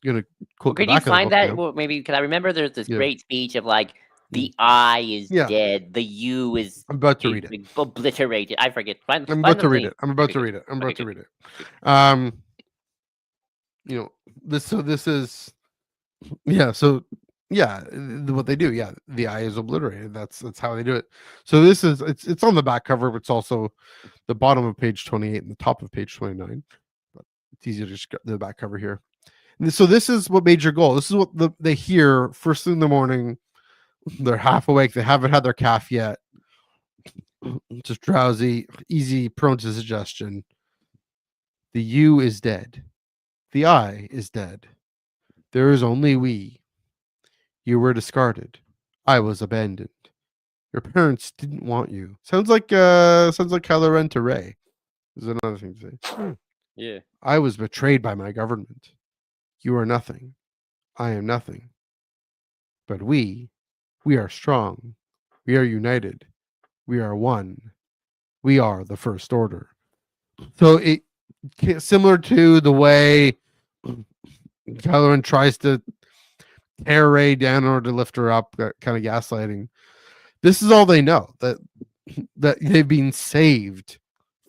gonna quote. Could you find that? Well, maybe because I remember there's this great speech of like the I is dead, the you is. I'm about to read it. Obliterated. I forget. I'm about to read it. I'm about to read it. This. So this is. Yeah. So yeah, what they do. Yeah, the I is obliterated. That's how they do it. So this is it's on the back cover, but it's also the bottom of page 28 and the top of page 29. But it's easier to just get the back cover here. And so this is what Major Goal. This is what they hear first thing in the morning. They're half awake. They haven't had their calf yet. Just drowsy, easy, prone to suggestion. The you is dead. The I is dead. There is only we. You were discarded. I was abandoned. Your parents didn't want you. Sounds like Kylo Ren to Rey. Is another thing to say. Yeah. I was betrayed by my government. You are nothing. I am nothing. But we are strong. We are united. We are one. We are the First Order. So it similar to the way Kylo Ren tries to tear Rey down in order to lift her up, that kind of gaslighting. This is all they know, that they've been saved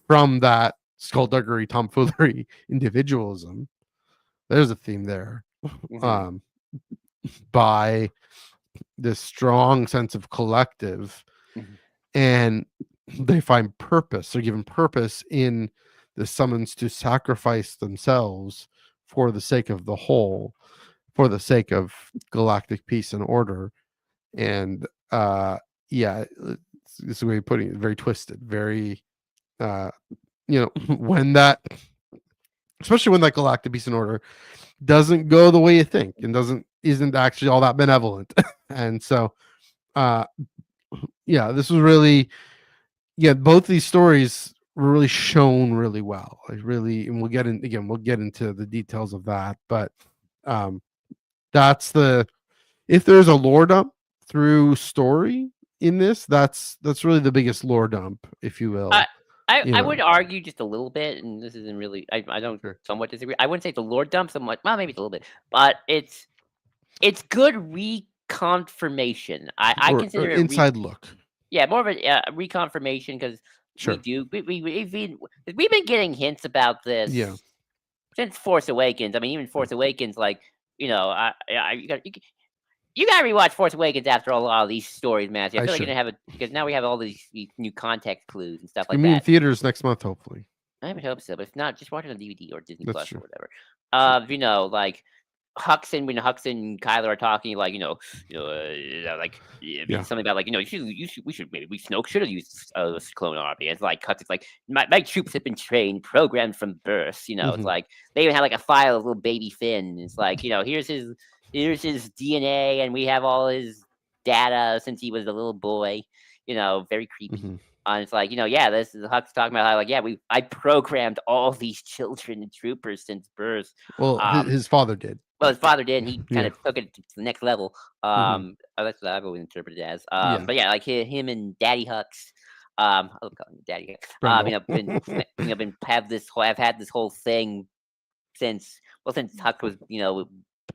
from that skullduggery, tomfoolery, individualism. There's a theme there. By this strong sense of collective, and they find purpose. They're given purpose in the summons to sacrifice themselves for the sake of the whole, for the sake of galactic peace and order. And this is the way of putting it, very twisted, very when that, especially when that galactic peace and order doesn't go the way you think and isn't actually all that benevolent. And so this was really, both these stories were really shown really well. And we'll get into the details of that, but that's if there's a lore dump through story in this, that's really the biggest lore dump, if you will. I would argue just a little bit, and this isn't really. I don't somewhat disagree. I wouldn't say it's a lore dump so much. Well, maybe it's a little bit, but it's good reconfirmation. I consider it inside look. Yeah, more of a reconfirmation because we've been getting hints about this since Force Awakens. I mean, even Force Awakens, like you gotta rewatch Force Awakens after a lot of these stories, man. So I feel like you're gonna have because now we have all these new context clues and stuff like that. In theaters next month, hopefully. I would hope so, but if not, just watch it on DVD or Disney Plus or whatever. Like Hux and Kylo are talking, like something about like Snoke should have used clone army. It's like Hux, it's like my troops have been trained, programmed from birth. It's like they even had like a file of little baby Finn. It's like here's his DNA, and we have all his data since he was a little boy. Very creepy. And it's like, this is Hux talking about how, I programmed all these children and troopers since birth. Well, his father did. Well, his father did, and he kind of took it to the next level. That's what I've always interpreted it as. Yeah, But yeah, like him and Daddy Hux. I love calling him Daddy Hux. Brendel. Been have had this whole thing since since Huck was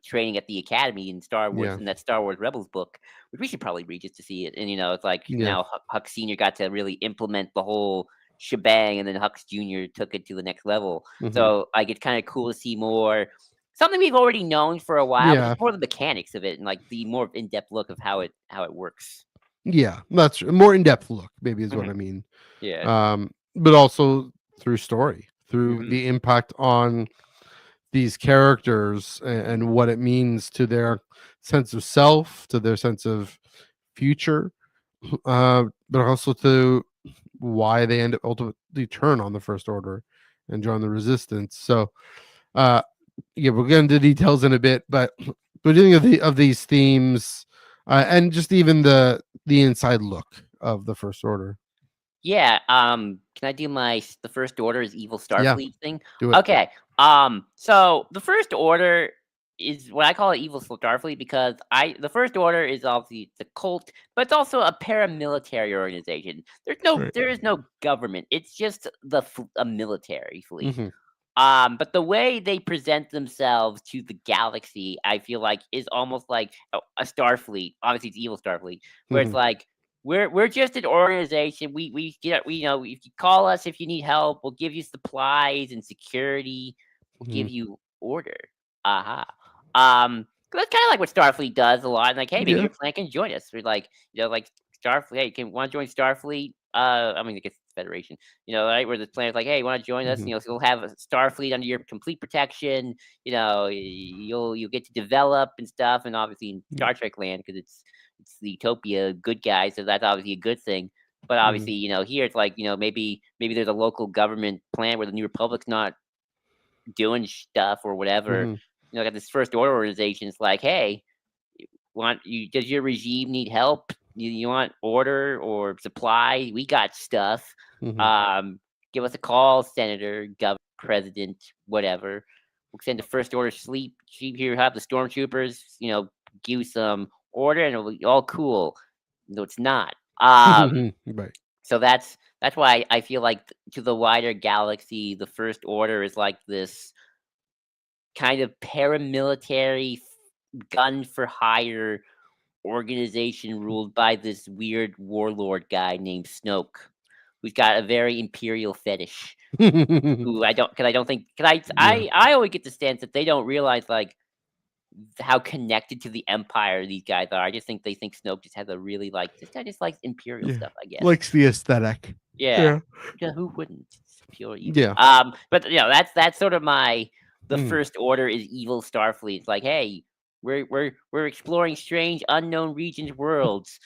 training at the academy in Star Wars Yeah, in that Star Wars Rebels book, which we should probably read just to see it. And it's like yeah. now Huck Senior got to really implement the whole shebang, and then Huck Junior took it to the next level. Hmm. So like it's kind of cool to see more something we've already known for a while, but Yeah, just more the mechanics of it and like the more in depth look of how it works. yeah. That's a more in depth look. Maybe is what Hmm. I mean. Yeah. But also through story, through Hmm. the impact on these characters and what it means to their sense of self, to their sense of future, but also to why they end up ultimately turn on the First Order and join the Resistance. So, uh, yeah, we'll get into details in a bit, but what do you think of these themes, and just even the inside look of the First Order? Yeah, can I do the First Order is evil Yeah, Starfleet thing? do it. Okay. So the First Order is what I call it evil Starfleet because the First Order is obviously the cult, but it's also a paramilitary organization. Right. There is no government. It's just a military fleet. Hmm. But the way they present themselves to the galaxy, I feel like is almost like a Starfleet. Obviously, it's evil Starfleet, where it's Hmm. like we're just an organization. We if you call us if you need help, we'll give you supplies and security. We'll Hmm. give you order. Aha. 'Cause that's kind of like what Starfleet does a lot. And like, hey, maybe Yeah. your plan can join us. We're like, like Starfleet. Hey, can want to join Starfleet? I mean, I guess it's Federation. Right? Where the planet's like, hey, you want to join us? Hmm. So you'll have a Starfleet under your complete protection. You'll get to develop and stuff, and obviously in Yeah. Star Trek land because it's the Utopia good guys, so that's obviously a good thing. But Hmm. obviously, here it's like maybe there's a local government plan where the New Republic's not doing stuff or whatever. Hmm. Got this First Order organization. It's like, hey, does your regime need help? You want order or supply? We got stuff. Hmm. Um, Give us a call, Senator, Governor, President, whatever. We'll send the First Order sheep here, have the stormtroopers, give you some order, and it'll be all cool. No, it's not. Right. So that's why I feel like to the wider galaxy, the First Order is like this kind of paramilitary gun for hire organization ruled by this weird warlord guy named Snoke, who's got a very imperial fetish. Who I don't, because I don't think, because Yeah. I always get the sense that they don't realize like how connected to the empire these guys are. I just think they think Snoke just has a really like this guy just likes imperial Yeah. stuff. I guess. Likes the aesthetic. Yeah. Yeah. Yeah, who wouldn't? It's pure evil. Yeah. But that's sort of the Mm. First Order is evil Starfleet. It's like, hey, we're exploring strange, unknown regions, worlds,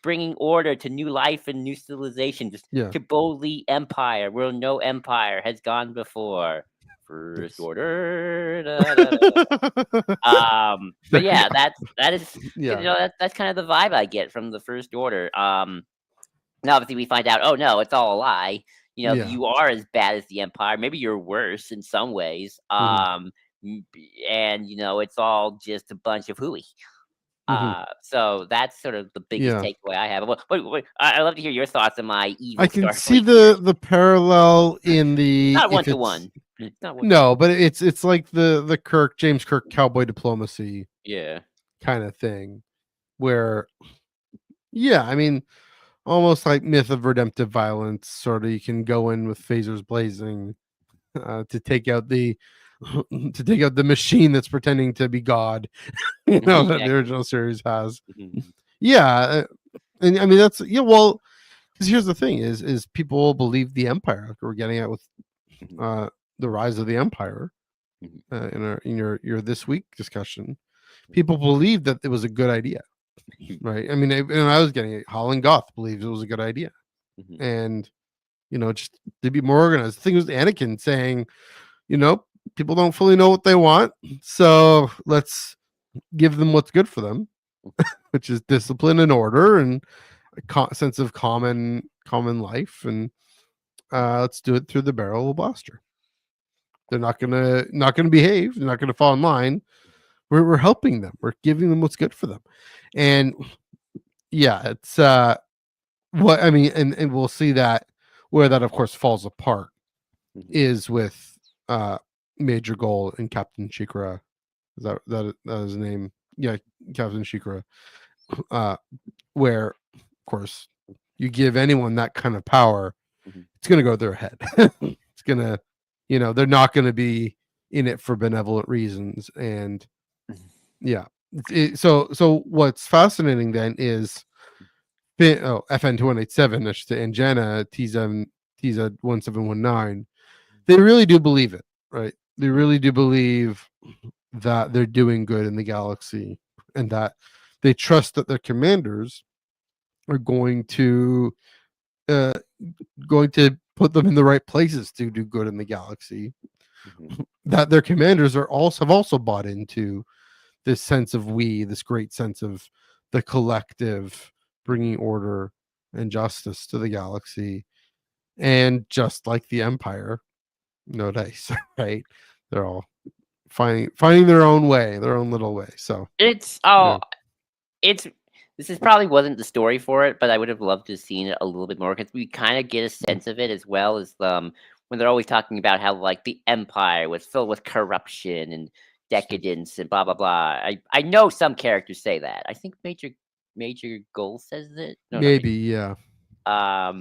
bringing order to new life and new civilizations Yeah. to boldly empire where no empire has gone before. First Nice. Order. Da, da, da. But There we yeah, go. that is Yeah. that's kind of the vibe I get from the First Order. Now, obviously, we find out, oh no, it's all a lie. Yeah. You are as bad as the Empire. Maybe you're worse in some ways. Mhm. And it's all just a bunch of hooey. Mhm. So that's sort of the biggest Yeah. takeaway I have. I'd love to hear your thoughts on my I evil can see Starfleet theory. the parallel in the Not one if to it's one. It's not one to one. no, but it's like the James Kirk cowboy diplomacy Yeah. kind of thing where yeah, I mean almost like myth of redemptive violence sort of you can go in with phasers blazing to take out the to take out the machine that's pretending to be God, that the Exactly. original series has. Mhm. Yeah, and I mean that's yeah. Well, because here's the thing: is people believe the Empire. Like we're getting at with Mhm. uh, the rise of the Empire Mhm. in your this week discussion. People believed that it was a good idea, right? I mean, and I was getting it. Holland Goth believes it was a good idea, Mhm. and just to be more organized. The thing was Anakin saying, you know, people don't fully know what they want, so let's give them what's good for them, which is discipline and order and a sense of common life, and let's do it through the barrel of a blaster. They're not gonna behave. They're not gonna fall in line. We're helping them. We're giving them what's good for them, And yeah, it's what I mean, and we'll see that where that of course falls apart Mhm, is with Major Goal and Captain Shikra. Is that his name? Yeah, Captain Shikra. Uh, where of course you give anyone that kind of power, mhm, it's gonna go to their head. It's gonna, they're not gonna be in it for benevolent reasons. And mhm, yeah, so what's fascinating then is FN 287, I should say, and Jannah TZ 1719. They really do believe it, right? They mhm, really do believe that they're doing good in the galaxy, and that they trust that their commanders are uh, going to put them in the right places to do good in the galaxy. mhm, That their commanders have also bought into this sense of we, this great sense of the collective mhm. bringing order and justice to the galaxy. And just like the Empire, no dice, right? They're all finding their own way, their own little way. So It's yeah. oh, it's this is probably wasn't the story for it, but I would have loved to have seen it a little bit more because we kind of get a Mhm. sense of it as well as when they're always talking about how like the empire was filled with corruption and decadence and blah blah blah. I know some characters say that. I think Major Goal says it. No, not Major. Maybe, yeah. I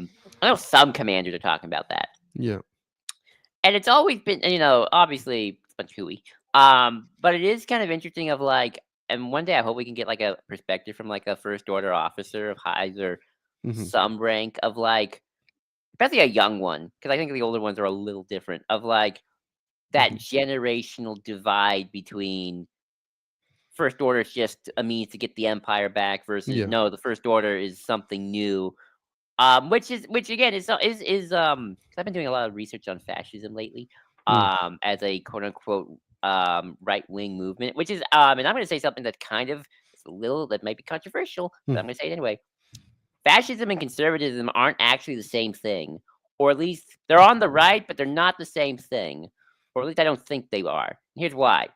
know some commanders are talking about that. Yeah. And it's always been, obviously it's a bunch of hooey. But it is kind of interesting of like, and one day I hope we can get like a perspective from like a first order officer of highs or Hmm. some rank of like, especially a young one, because I think the older ones are a little different. Of like that Hmm. generational divide between first order is just a means to get the empire back versus Yeah. no, the first order is something new. Which again is 'cause I've been doing a lot of research on fascism lately, Mm. as a quote unquote right wing movement, which is and I'm gonna say something that kind of is a little that might be controversial, but Mm. I'm gonna say it anyway. Fascism and conservatism aren't actually the same thing, or at least they're on the right, but they're not the same thing, or at least I don't think they are. Here's why: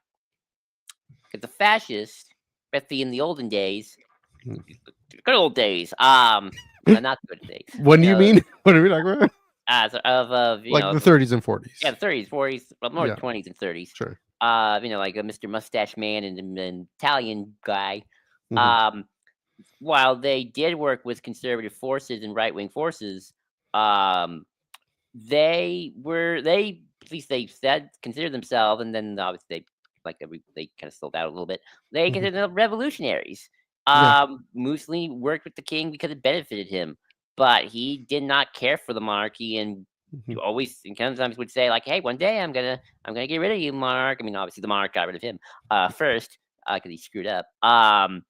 because the fascists, especially in the olden days, Mm. good old days, no, not the good days, When you do you know, mean? What are we talking about? as of Like the 30s and 40s. yeah, the 30s, 40s, well, more Yeah, 20s and 30s. sure. Like a Mr. Mustache Man and an Italian guy. Hmm. Um, while they did work with conservative forces and right wing forces, um, they at least they said consider themselves, and then obviously they kind of sold out a little bit. They Hmm. consider them revolutionaries. Yeah. Mussolini worked with the king because it benefited him, but he did not care for the monarchy and Hmm. always and sometimes would say like, "Hey, one day I'm gonna get rid of you, monarch." I mean, obviously the monarch got rid of him first because he screwed up. And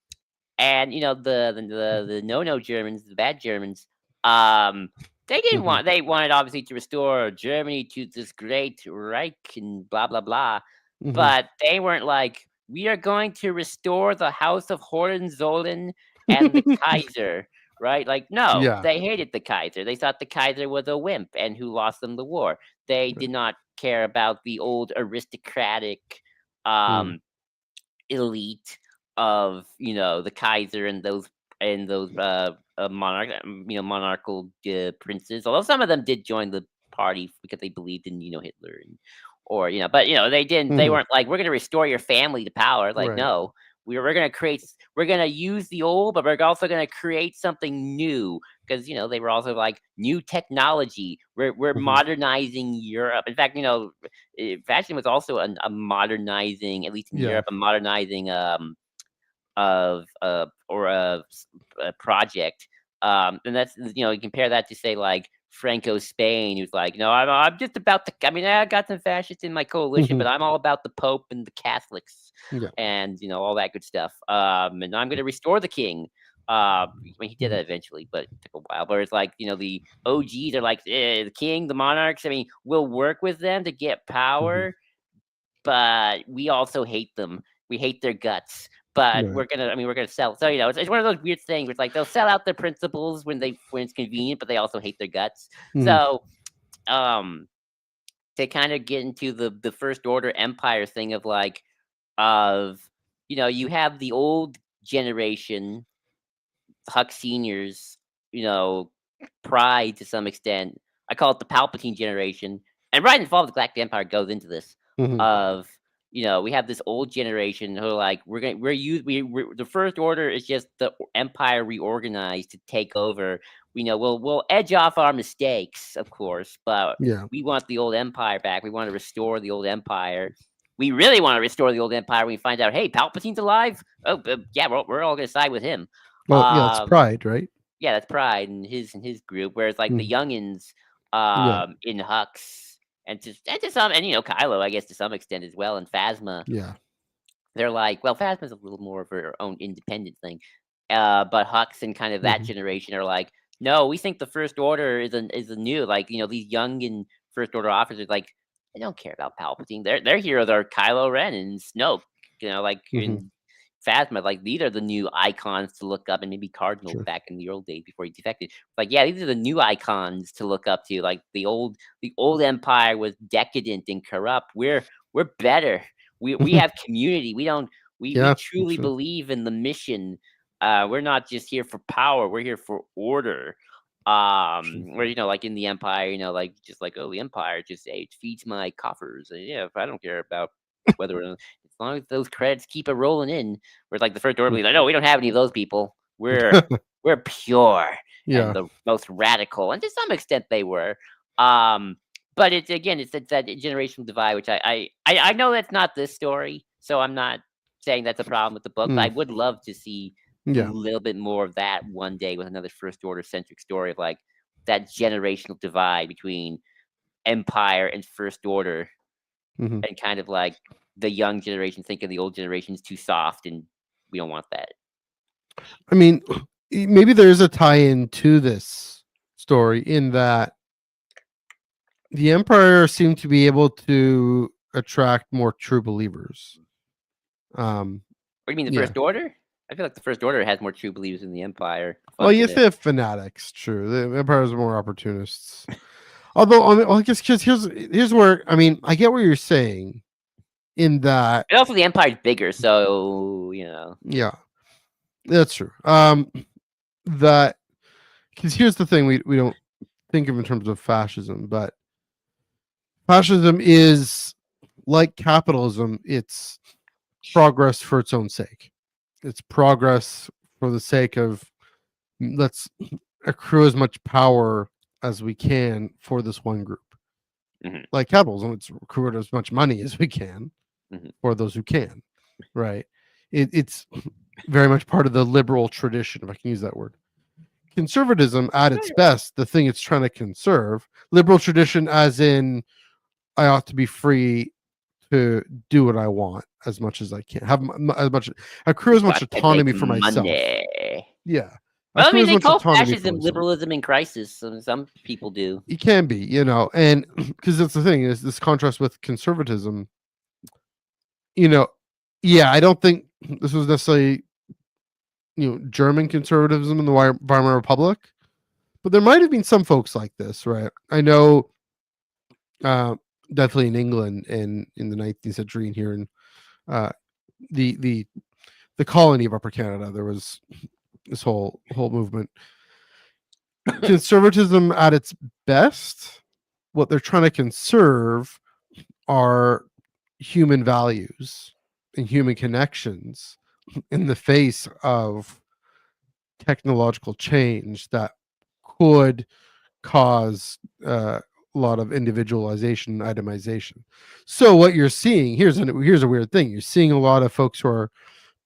the no Germans, the bad Germans, um, they didn't Hmm. want. They wanted obviously to restore Germany to this great Reich and blah blah blah, Hmm. but they weren't like we are going to restore the House of Hohenzollern and the Kaiser, right? Like no, Yeah. they hated the Kaiser. They thought the Kaiser was a wimp and who lost them the war. They Right. did not care about the old aristocratic Mm. um elite of the Kaiser and those monarchical princes. Although some of them did join the party because they believed in Hitler or but they didn't. They Hmm. weren't like we're going to restore your family to power. Like Right. no. We're going to create. We're going to use the old, but we're also going to create something new because they were also like new technology. We're Hmm. modernizing Europe. In fact, fashion was also a modernizing, at least in Yeah. Europe, a modernizing of or a project. And that's you compare that to say like Franco Spain, who's like, no, I'm just about the. I mean, I got some fascists in my coalition, Hmm. but I'm all about the Pope and the Catholics, Yeah. and all that good stuff. And I'm going to restore the king. I mean, he did Hmm. that eventually, but it took a while. But it's like the OGs are like the king, the monarchs. I mean, we'll work with them to get Hmm. power, but we also hate them. We hate their guts. But Right. we're gonna sell. So it's one of those weird things where it's like they'll sell out their principles when it's convenient, but they also hate their guts. Hmm. So um, to kind of get into the first order empire thing of like of you have the old generation, Huck Senior's, you know, pride to some extent. I call it the Palpatine generation, and right involved the Galactic Empire goes into this Mhm. of we have this old generation who are like we're the First Order is just the Empire reorganized to take over. We'll edge off our mistakes, of course, but Yeah. we want the old Empire back. We want to restore the old Empire. We really want to restore the old Empire. When we find out, hey, Palpatine's alive. Oh, yeah, we're all gonna side with him. Well, yeah, it's Um, pride, right? yeah, that's Pride and his group. Whereas like the Mhm. youngins, Yeah. in Hux and to some and Kylo, I guess to some extent as well, and Phasma, Yeah. they're like, well, Phasma's a little more of her own independent thing. But Hux and kind of that Mhm. generation are like, no, we think the First Order is a new these young and First Order officers like they don't care about Palpatine. Their heroes are Kylo Ren and Snoke. Like Mhm. in Phasma, like these are the new icons to look up, and maybe Cardinal Sure. back in the old days before he defected. Like, yeah, these are the new icons to look up to. Like the old Empire was decadent and corrupt. We're better. We have community. We Yeah. truly Sure. believe in the mission. We're not just here for power. We're here for order. Sure. Where like in the Empire, like just like the Empire just it feeds my coffers. Yeah, if I don't care about whether or not, as long as those credits keep it rolling in. Whereas like the First Order, Mm. believes, like, no, we don't have any of those people. We're pure and Yeah. the most radical, and to some extent they were. Um, but it's that generational divide, which I know that's not this story, so I'm not saying that's a problem with the book. But I Mm. would love to see a Yeah. little bit more of that one day with another First Order centric story of like that generational divide between Empire and First Order, Mhm. and kind of like the young generation thinking the old generation's too soft, and we don't want that. I mean, maybe there's a tie-in to this story in that the Empire seemed to be able to attract more true believers. Um, What do you mean the yeah. First Order? I feel like the First Order has more true believers in the Empire. Well, Fun for yes, them. they have fanatics. True, the Empire is more opportunists. Although, I guess here's where I get what you're saying in that. And also, the Empire's bigger, so Yeah, that's true. That because here's the thing we don't think of in terms of fascism, but fascism is like capitalism. It's progress for its own sake. It's progress for the sake of let's accrue as much power as we can for this one group. Mhm, Like capitalism, it's accrue as much money as we can mhm. for those who can. Right. It's very much part of the liberal tradition, if I can use that word. Conservatism at its best, the thing it's trying to conserve, liberal tradition as in I ought to be free to do what I want as much as I can. Have as much accrue as much Got to make autonomy for myself. money. Yeah. Well, I Accrue mean, as they much call autonomy for fascism myself. liberalism in crisis. Some people do. It can be, and because that's the thing is this contrast with conservatism, you know, yeah, I don't think this was necessarily, German conservatism in the Weimar Republic, but there might have been some folks like this, right? I know, uh, definitely in England and in the 19th century and here in uh, the the the colony of Upper Canada, there was this whole movement. Conservatism at its best, what they're trying to conserve are human values and human connections in the face of technological change that could cause a lot of individualization and itemization. So what you're seeing here's a weird thing. You're seeing a lot of folks who are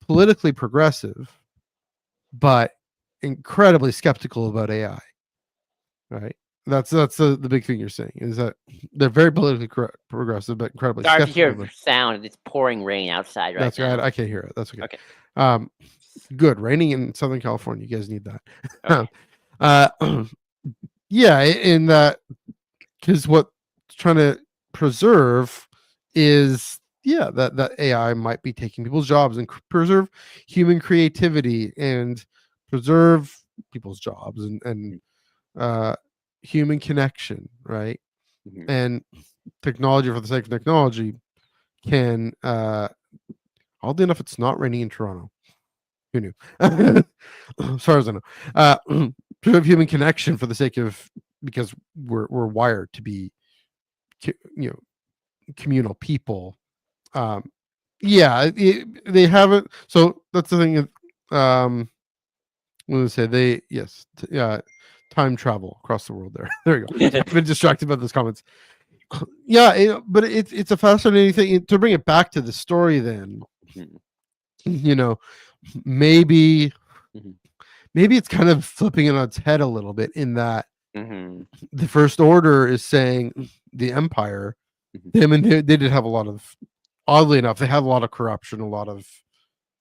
politically progressive, but incredibly skeptical about AI. Right. That's the big thing you're saying is that they're very politically progressive, but incredibly Sorry if you skeptical hear of it. sound. It's pouring rain outside right That's right. now. I can't hear it. That's okay. Okay. Um, good. Raining in Southern California. You guys need Okay. that. uh, yeah, in that because what's trying to preserve is that AI might be taking people's jobs and preserve human creativity and preserve people's jobs and uh, human connection, right? Mhm. And technology for the sake of technology can oddly enough it's not raining in Toronto. Who knew? As far as I know, uh, preserve human connection for the sake of because we're wired to be, you know, communal people. Um, yeah, they haven't. So that's the thing. What did I say? They yes, time travel across the world. There you go. I've been distracted by those comments. Yeah, but it's a fascinating thing to bring it back to the story. Then Mhm, you know, maybe mhm, maybe it's kind of flipping it on its head a little bit in that mhm, the First Order is saying the Empire. mhm. I mean, they did have a lot of, oddly enough, they have a lot of corruption, a lot of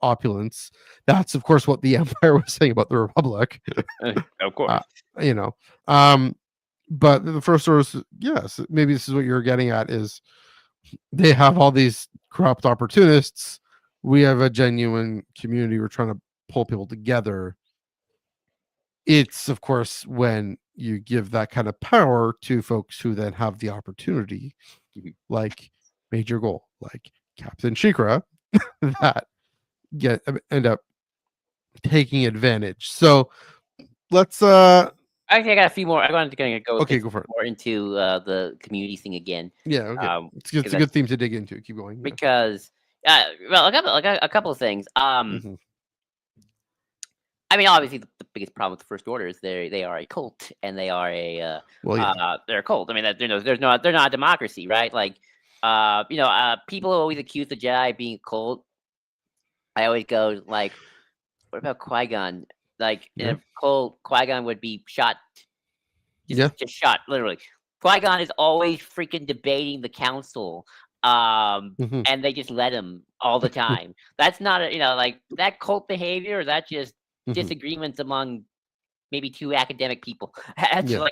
opulence. That's of course what the Empire was saying about the Republic. Of uh, course. you know, um, but the First Order, yes, maybe this is what you're getting at is they have all these corrupt opportunists. We have a genuine community. We're trying to pull people together. It's of course when you give that kind of power to folks who then have the opportunity, Mhm. like Major Goal, like Captain Shikra, that get end up taking advantage. So let's I got a few more. I wanted to kinda go a okay, bit go for it. more into, the community thing again, Yeah, okay. It's 'cause a good that's theme to dig into. Keep going. Yeah. because, well, a couple of things. Hmm. I mean, obviously, the biggest problem with the First Order is they are a cult, and Well, yeah. they're a cult. I mean, that they're not a democracy, right? Like, people always accuse the Jedi of being a cult. I always go like, "What about Qui-Gon?" Like, in Yeah. a cult, Qui-Gon would be shot, Yeah. just shot, literally. Qui-Gon is always freaking debating the council, Hmm. and they just let him all the time. That's not a, like that cult behavior. Or that just Hmm. disagreements among maybe 2 academic people. That's Yeah.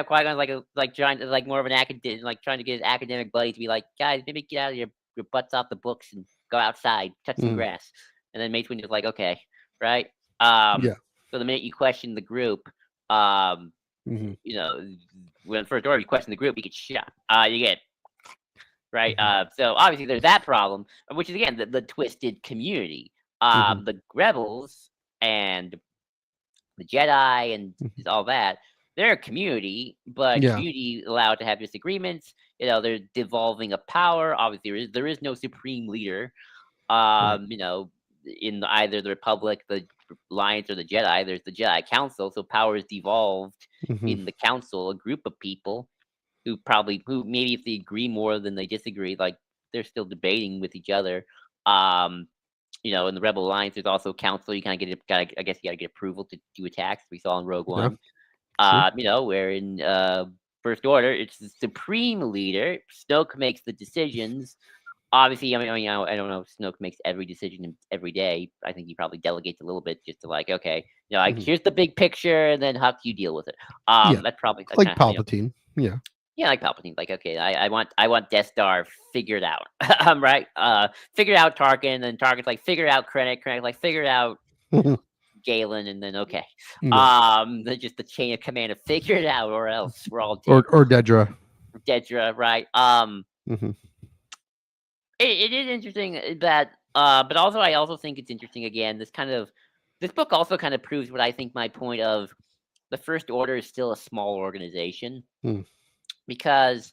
Qui-Gon's like trying to like more of an academic, like trying to get his academic buddy to be like, guys, maybe get out of your butts off the books and go outside, touch some Hmm. grass. And then Mace Windu's like, okay, right. Um, Yeah. so the minute you question the group, um, Hmm. you know, when first order you question the group, you get shot. You get right. Hmm. So obviously there's that problem, which is again the twisted community. Hmm. The rebels and the Jedi and Hmm. all that, they're a community, but Yeah. community allowed to have disagreements. They're devolving a power. Obviously, there is no supreme leader. Right. In either the Republic, the Alliance, or the Jedi, there's the Jedi Council. So power is devolved Hmm. in the council, a group of people who maybe if they agree more than they disagree, like they're still debating with each other. Um, in the Rebel Alliance, there's also council. You kind of I guess you got to get approval to do attacks. We saw in Rogue Yeah. One. True. Where in First Order, it's the supreme leader. Snoke makes the decisions. Obviously, I don't know if Snoke makes every decision every day. I think he probably delegates a little bit just to like, okay, like Hmm. here's the big picture, and then Huck, you deal with it. Yeah. That's kind Like of how Palpatine. Yeah. yeah, like Palpatine. Like, okay, I want Death Star figured out. Right. Figure out Tarkin, and Tarkin's like figure out Krennic. Krennic like figure out Galen, and then okay. Yeah. Just the chain of command to figure it out, or else we're all dead. Or Dedra. Dedra, right? Hmm. It is interesting that, but also I also think it's interesting again. This book also kind of proves what I think my point of the First Order is still a small organization Mm. because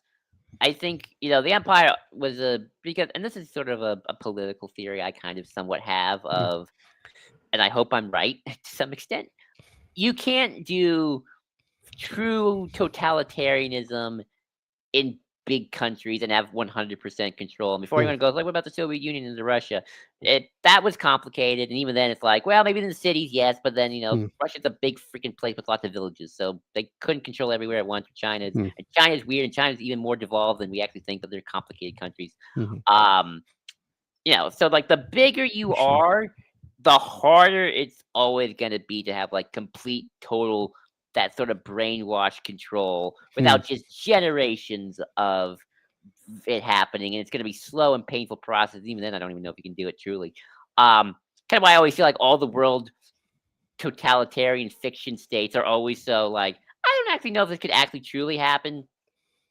I think the Empire was and this is sort of a political theory I kind of somewhat have Mm. of, and I hope I'm right to some extent. You can't do true totalitarianism in big countries and have 100% control. And before Mm. anyone goes like, "What about the Soviet Union and Russia?" That was complicated, and even then, it's like, well, maybe in the cities, yes, but then Mm. Russia's a big freaking place with lots of villages, so they couldn't control everywhere at once. Mm. And China's weird, and China's even more devolved than we actually think that they're complicated countries. Mhm. Um, so like the bigger you For sure. are, the harder it's always going to be to have like complete, total, that sort of brainwash control Mm. without just generations of it happening. And it's going to be slow and painful process. Even then, I don't even know if you can do it truly. Um, Kind of why I always feel like all the world totalitarian fiction states are always so like, I don't actually know if this could actually truly happen.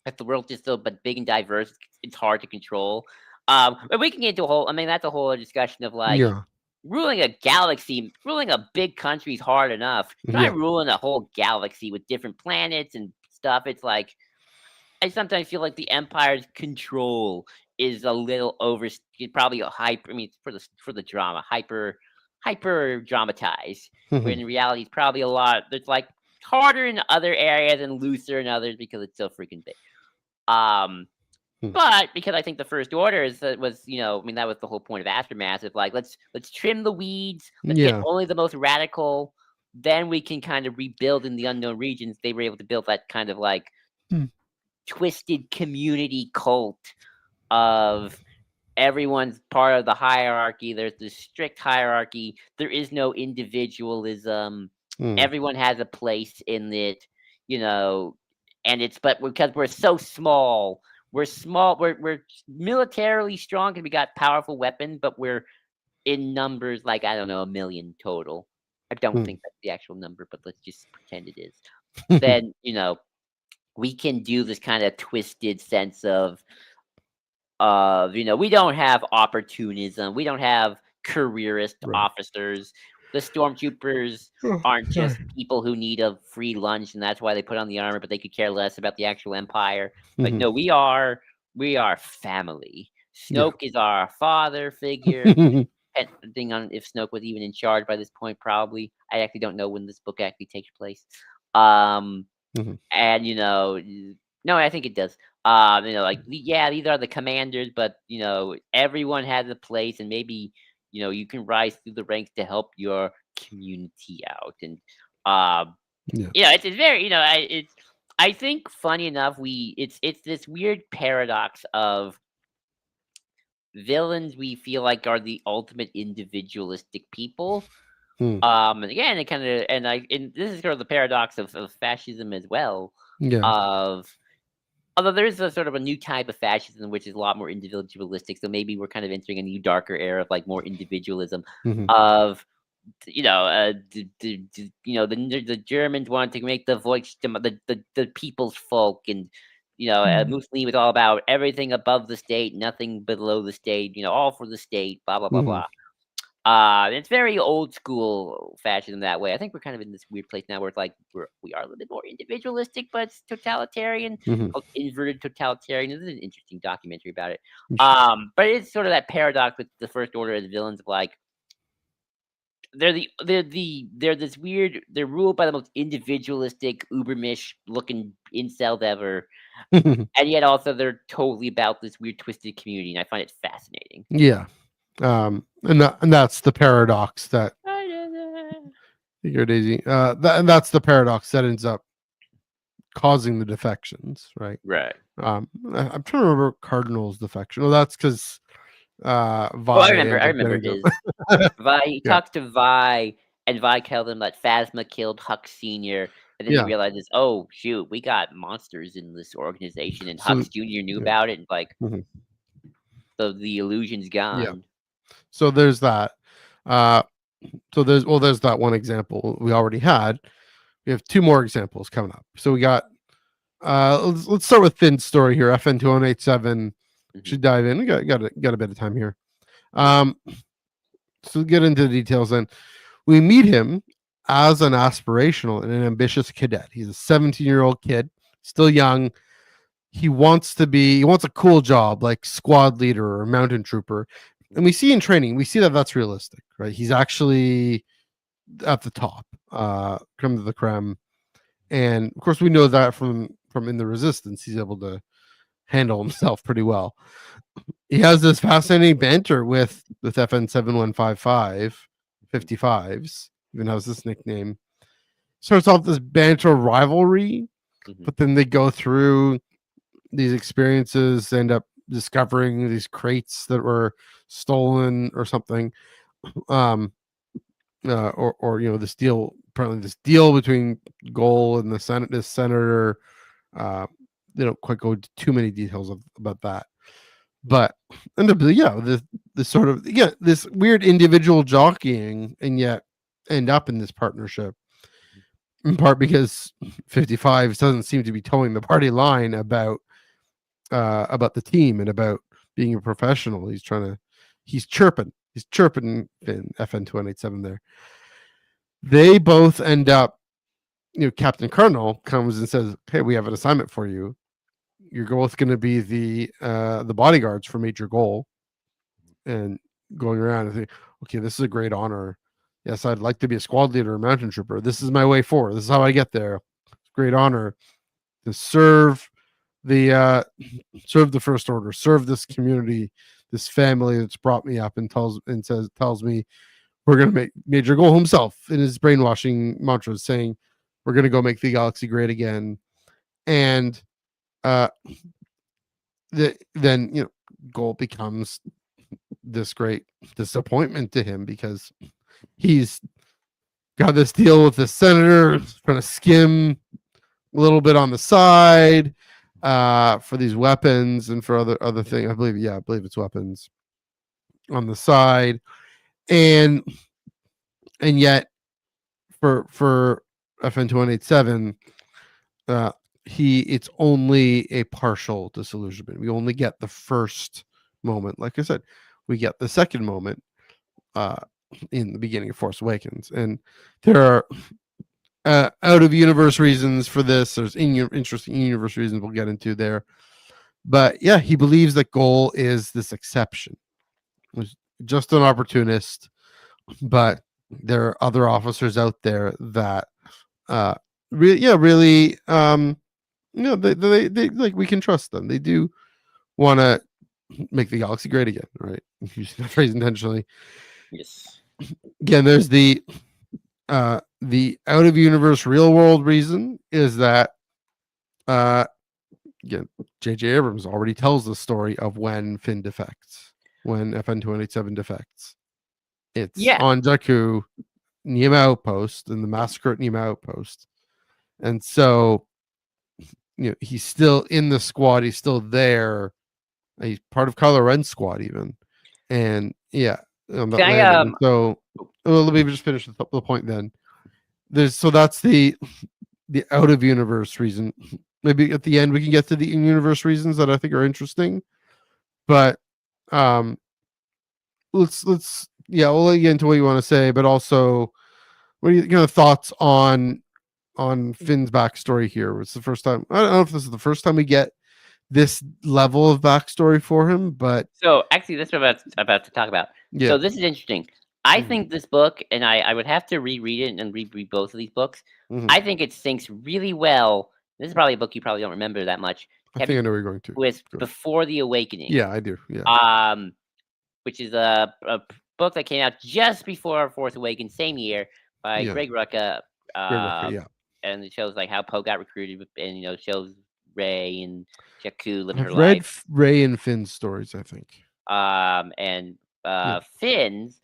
If the world's just so but big and diverse, it's hard to control. But we can get into a whole. I mean, that's a whole other discussion of like Yeah. ruling a galaxy, ruling a big country is hard enough. Try Yeah. ruling a whole galaxy with different planets and stuff. It's like I sometimes feel like the Empire's control is a little probably a hyper. I mean, for the drama, hyper dramatized. When Mhm. in reality, it's probably a lot. It's like harder in other areas and looser in others because it's so freaking big. Um, Hmm. but because I think the First Order was, I mean, that was the whole point of Aftermath. Of like, let's trim the weeds. Let's get Yeah. only the most radical. Then we can kind of rebuild in the unknown regions. They were able to build that kind of like Hmm. twisted community cult of everyone's part of the hierarchy. There's this strict hierarchy. There is no individualism. Hmm. Everyone has a place in it, you know, and it's but because we're so small, we're small. We're militarily strong because we got powerful weapons, but we're in numbers like I don't know, 1,000,000 total. I don't Hmm. think that's the actual number, but let's just pretend it is. Then we can do this kind of twisted sense of we don't have opportunism, we don't have careerist Right. officers. The stormtroopers Oh, aren't just sorry. people who need a free lunch and that's why they put on the armor, but they could care less about the actual empire. Like, Mhm. no, we are family. Yeah. Snoke is our father figure, depending on if Snoke was even in charge by this point. Probably, I actually don't know when this book actually takes place. um Mhm. and no, I think it does. Like yeah, these are the commanders, but everyone has a place, and maybe you can rise through the ranks to help your community out. And um, Yeah. it's very I think funny enough, it's this weird paradox of villains we feel like are the ultimate individualistic people. Hmm. And again, it kind of and this is sort of the paradox of fascism as well. Yeah. Of Although there is a sort of a new type of fascism, which is a lot more individualistic, so maybe we're kind of entering a new darker era of like more individualism. Mhm. Of the Germans wanted to make the voice the people's folk, and Mm. Mussolini was all about everything above the state, nothing below the state, all for the state, blah blah blah Mhm. blah. It's very old school fascism that way. I think we're kind of in this weird place now where it's like we are a little bit more individualistic, but it's totalitarian, Mhm. called inverted totalitarian. This is an interesting documentary about it. Interesting. But it's sort of that paradox with the First Order as villains of like they're this weird. They're ruled by the most individualistic, ubermish looking incels ever, and yet also they're totally about this weird twisted community, and I find it fascinating. Yeah. And that's the paradox that you're Daisy. And that's the paradox that ends up causing the defections, right? Right. I'm trying to remember Cardinal's defection. Well, that's because Oh, Vi I ends up remember getting them. his. He Yeah. talks to Vi, and Vi tells him that Phasma killed Huck Senior, and then he Yeah. realizes, oh shoot, we got monsters in this organization, and So Hux Junior knew yeah. about it, and like Mhm. the illusion's Yeah. gone. So there's that. Uh, there's that one example we already had. We have two more examples coming up. So we got let's start with Finn's story here. FN 2187 Hmm. should dive in. We got a bit of time here. Yeah. Um, so get into the details then. We meet him as an aspirational and an ambitious cadet. He's a 17-year-old kid, still young. He wants a cool job like squad leader or mountain trooper. And we see in training, we see that that's realistic, right? He's actually at the top, creme de the creme. And of course, we know that from in the resistance, he's able to handle himself pretty well. He has this fascinating banter with FN 7155 55s, even has this nickname. Starts off this banter rivalry, Hmm. but then they go through these experiences, end up discovering these crates that were stolen or something. Um, or this deal, apparently this deal between Goal and the Senate, this senator. Uh, they don't quite go into too many details about that, but end up this sort of this weird individual jockeying, and yet end up in this partnership. In part because 55 doesn't seem to be towing the party line about the team and about being a professional. He's chirping. he's chirping Finn, FN-287 there. They both end up, Captain Colonel comes and says, "Hey, we have an assignment for you. You're both going to be the bodyguards for Major Goal." And going around and think, okay, this is a great honor. Yes, I'd like to be a squad leader or mountain trooper. This is my way forward. This is how I get there. Great honor to serve the First Order, serve this community, this family that's brought me up, and tells me we're going to make Major Goal himself in his brainwashing mantras, saying we're going to go make the galaxy great again. And then Goal becomes this great disappointment to him because he's got this deal with the senator, trying to skim a little bit on the side for these weapons and for other things. I believe it's weapons on the side, and yet for FN-287, it's only a partial disillusionment. We only get the first moment. Like I said, we get the second moment in the beginning of Force Awakens, and there are out of universe reasons for this. There's interesting universe reasons we'll get into there, but yeah, he believes that Goal is this exception. He's just an opportunist, but there are other officers out there that really they like, we can trust them. They do want to make the galaxy great again, right? Using that phrase intentionally. Yes. Again, there's the out of universe real world reason is that again, J.J. Abrams already tells the story of when Finn defects, when FN-287 defects. It's on Jakku, Niima Outpost, and the massacre at Niima Outpost. And so, he's still in the squad. He's still there. He's part of Kylo Ren's squad, even. And on that landing. So, let me just finish the point then. That's the out of universe reason. Maybe at the end we can get to the in universe reasons that I think are interesting. But let's we'll get into what you want to say, but also what are your thoughts on Finn's backstory here? It's the first time. I don't know if this is the first time we get this level of backstory for him, but so actually, that's what I'm about to talk about. Yeah. So this is interesting. I think this book, and I would have to reread it and reread both of these books. I think it syncs really well. This is probably a book you probably don't remember that much. I think I know where you're going to. With Before the Awakening. Yeah, I do. Yeah. Which is a book that came out just before Force Awakens, same year, by Greg Rucka. And it shows like how Poe got recruited, and shows Rey and Jakku living her life. I've read Rey and Finn's stories, I think. Finn's,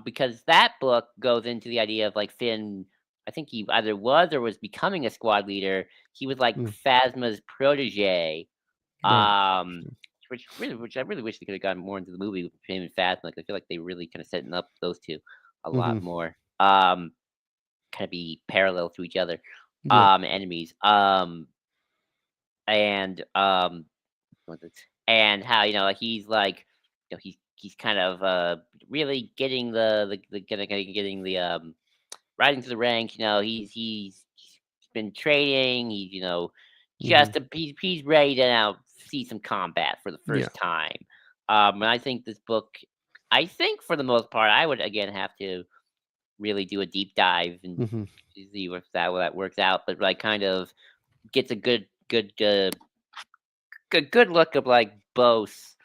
because that book goes into the idea of like Finn. I think he either was or was becoming a squad leader. He was like Phasma's protege, which I really wish they could have gotten more into the movie with him and Phasma. Like, I feel like they really kind of setting up those two a lot more. Kind of be parallel to each other, enemies. And how like he's like, he's kind of really getting getting the rising to the rank. He's been training. He's he's ready to now see some combat for the first time. And I think this book, for the most part, I would again have to really do a deep dive and see if that works out. But like, kind of gets a good look of like both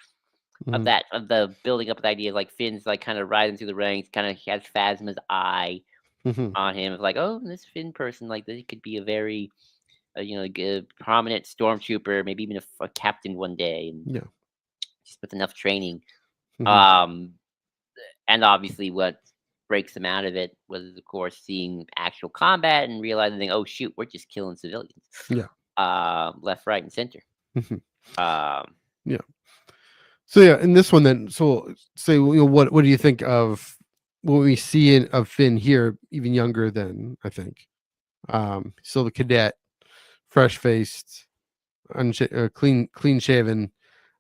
of the building up of the idea of like Finn's like kind of rising through the ranks, kind of has Phasma's eye on him. It's like, oh, this Finn person, like, this could be a very a prominent stormtrooper, maybe even a captain one day, and just with enough training. And obviously what breaks them out of it was, of course, seeing actual combat and realizing, oh shoot, we're just killing civilians. Left, right, and center. So in this one then, so say, what do you think of what we see of Finn here, even younger than, I think, still the cadet, fresh faced, clean shaven,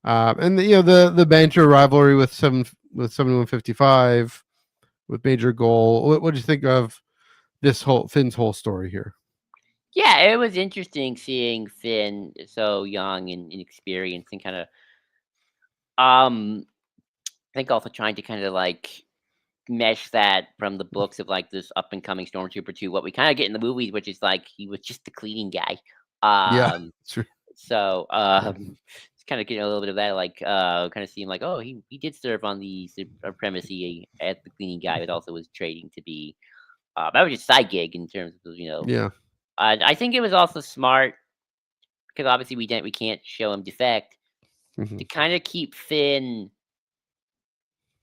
and the banter rivalry with with 7155 with Major Goal. What do you think of this whole Finn's whole story here? Yeah, it was interesting seeing Finn so young and inexperienced and kind of I think also trying to kind of like mesh that from the books of like this up and coming stormtrooper to what we kind of get in the movies, which is like he was just the cleaning guy. Yeah, Um, sure. so it's kind of getting a little bit of that, like kind of seeing like, oh, he did serve on the supremacy as the cleaning guy, but also was trading to be that was just side gig in terms of Yeah. I think it was also smart because obviously we can't show him defect Hmm. to kind of keep Finn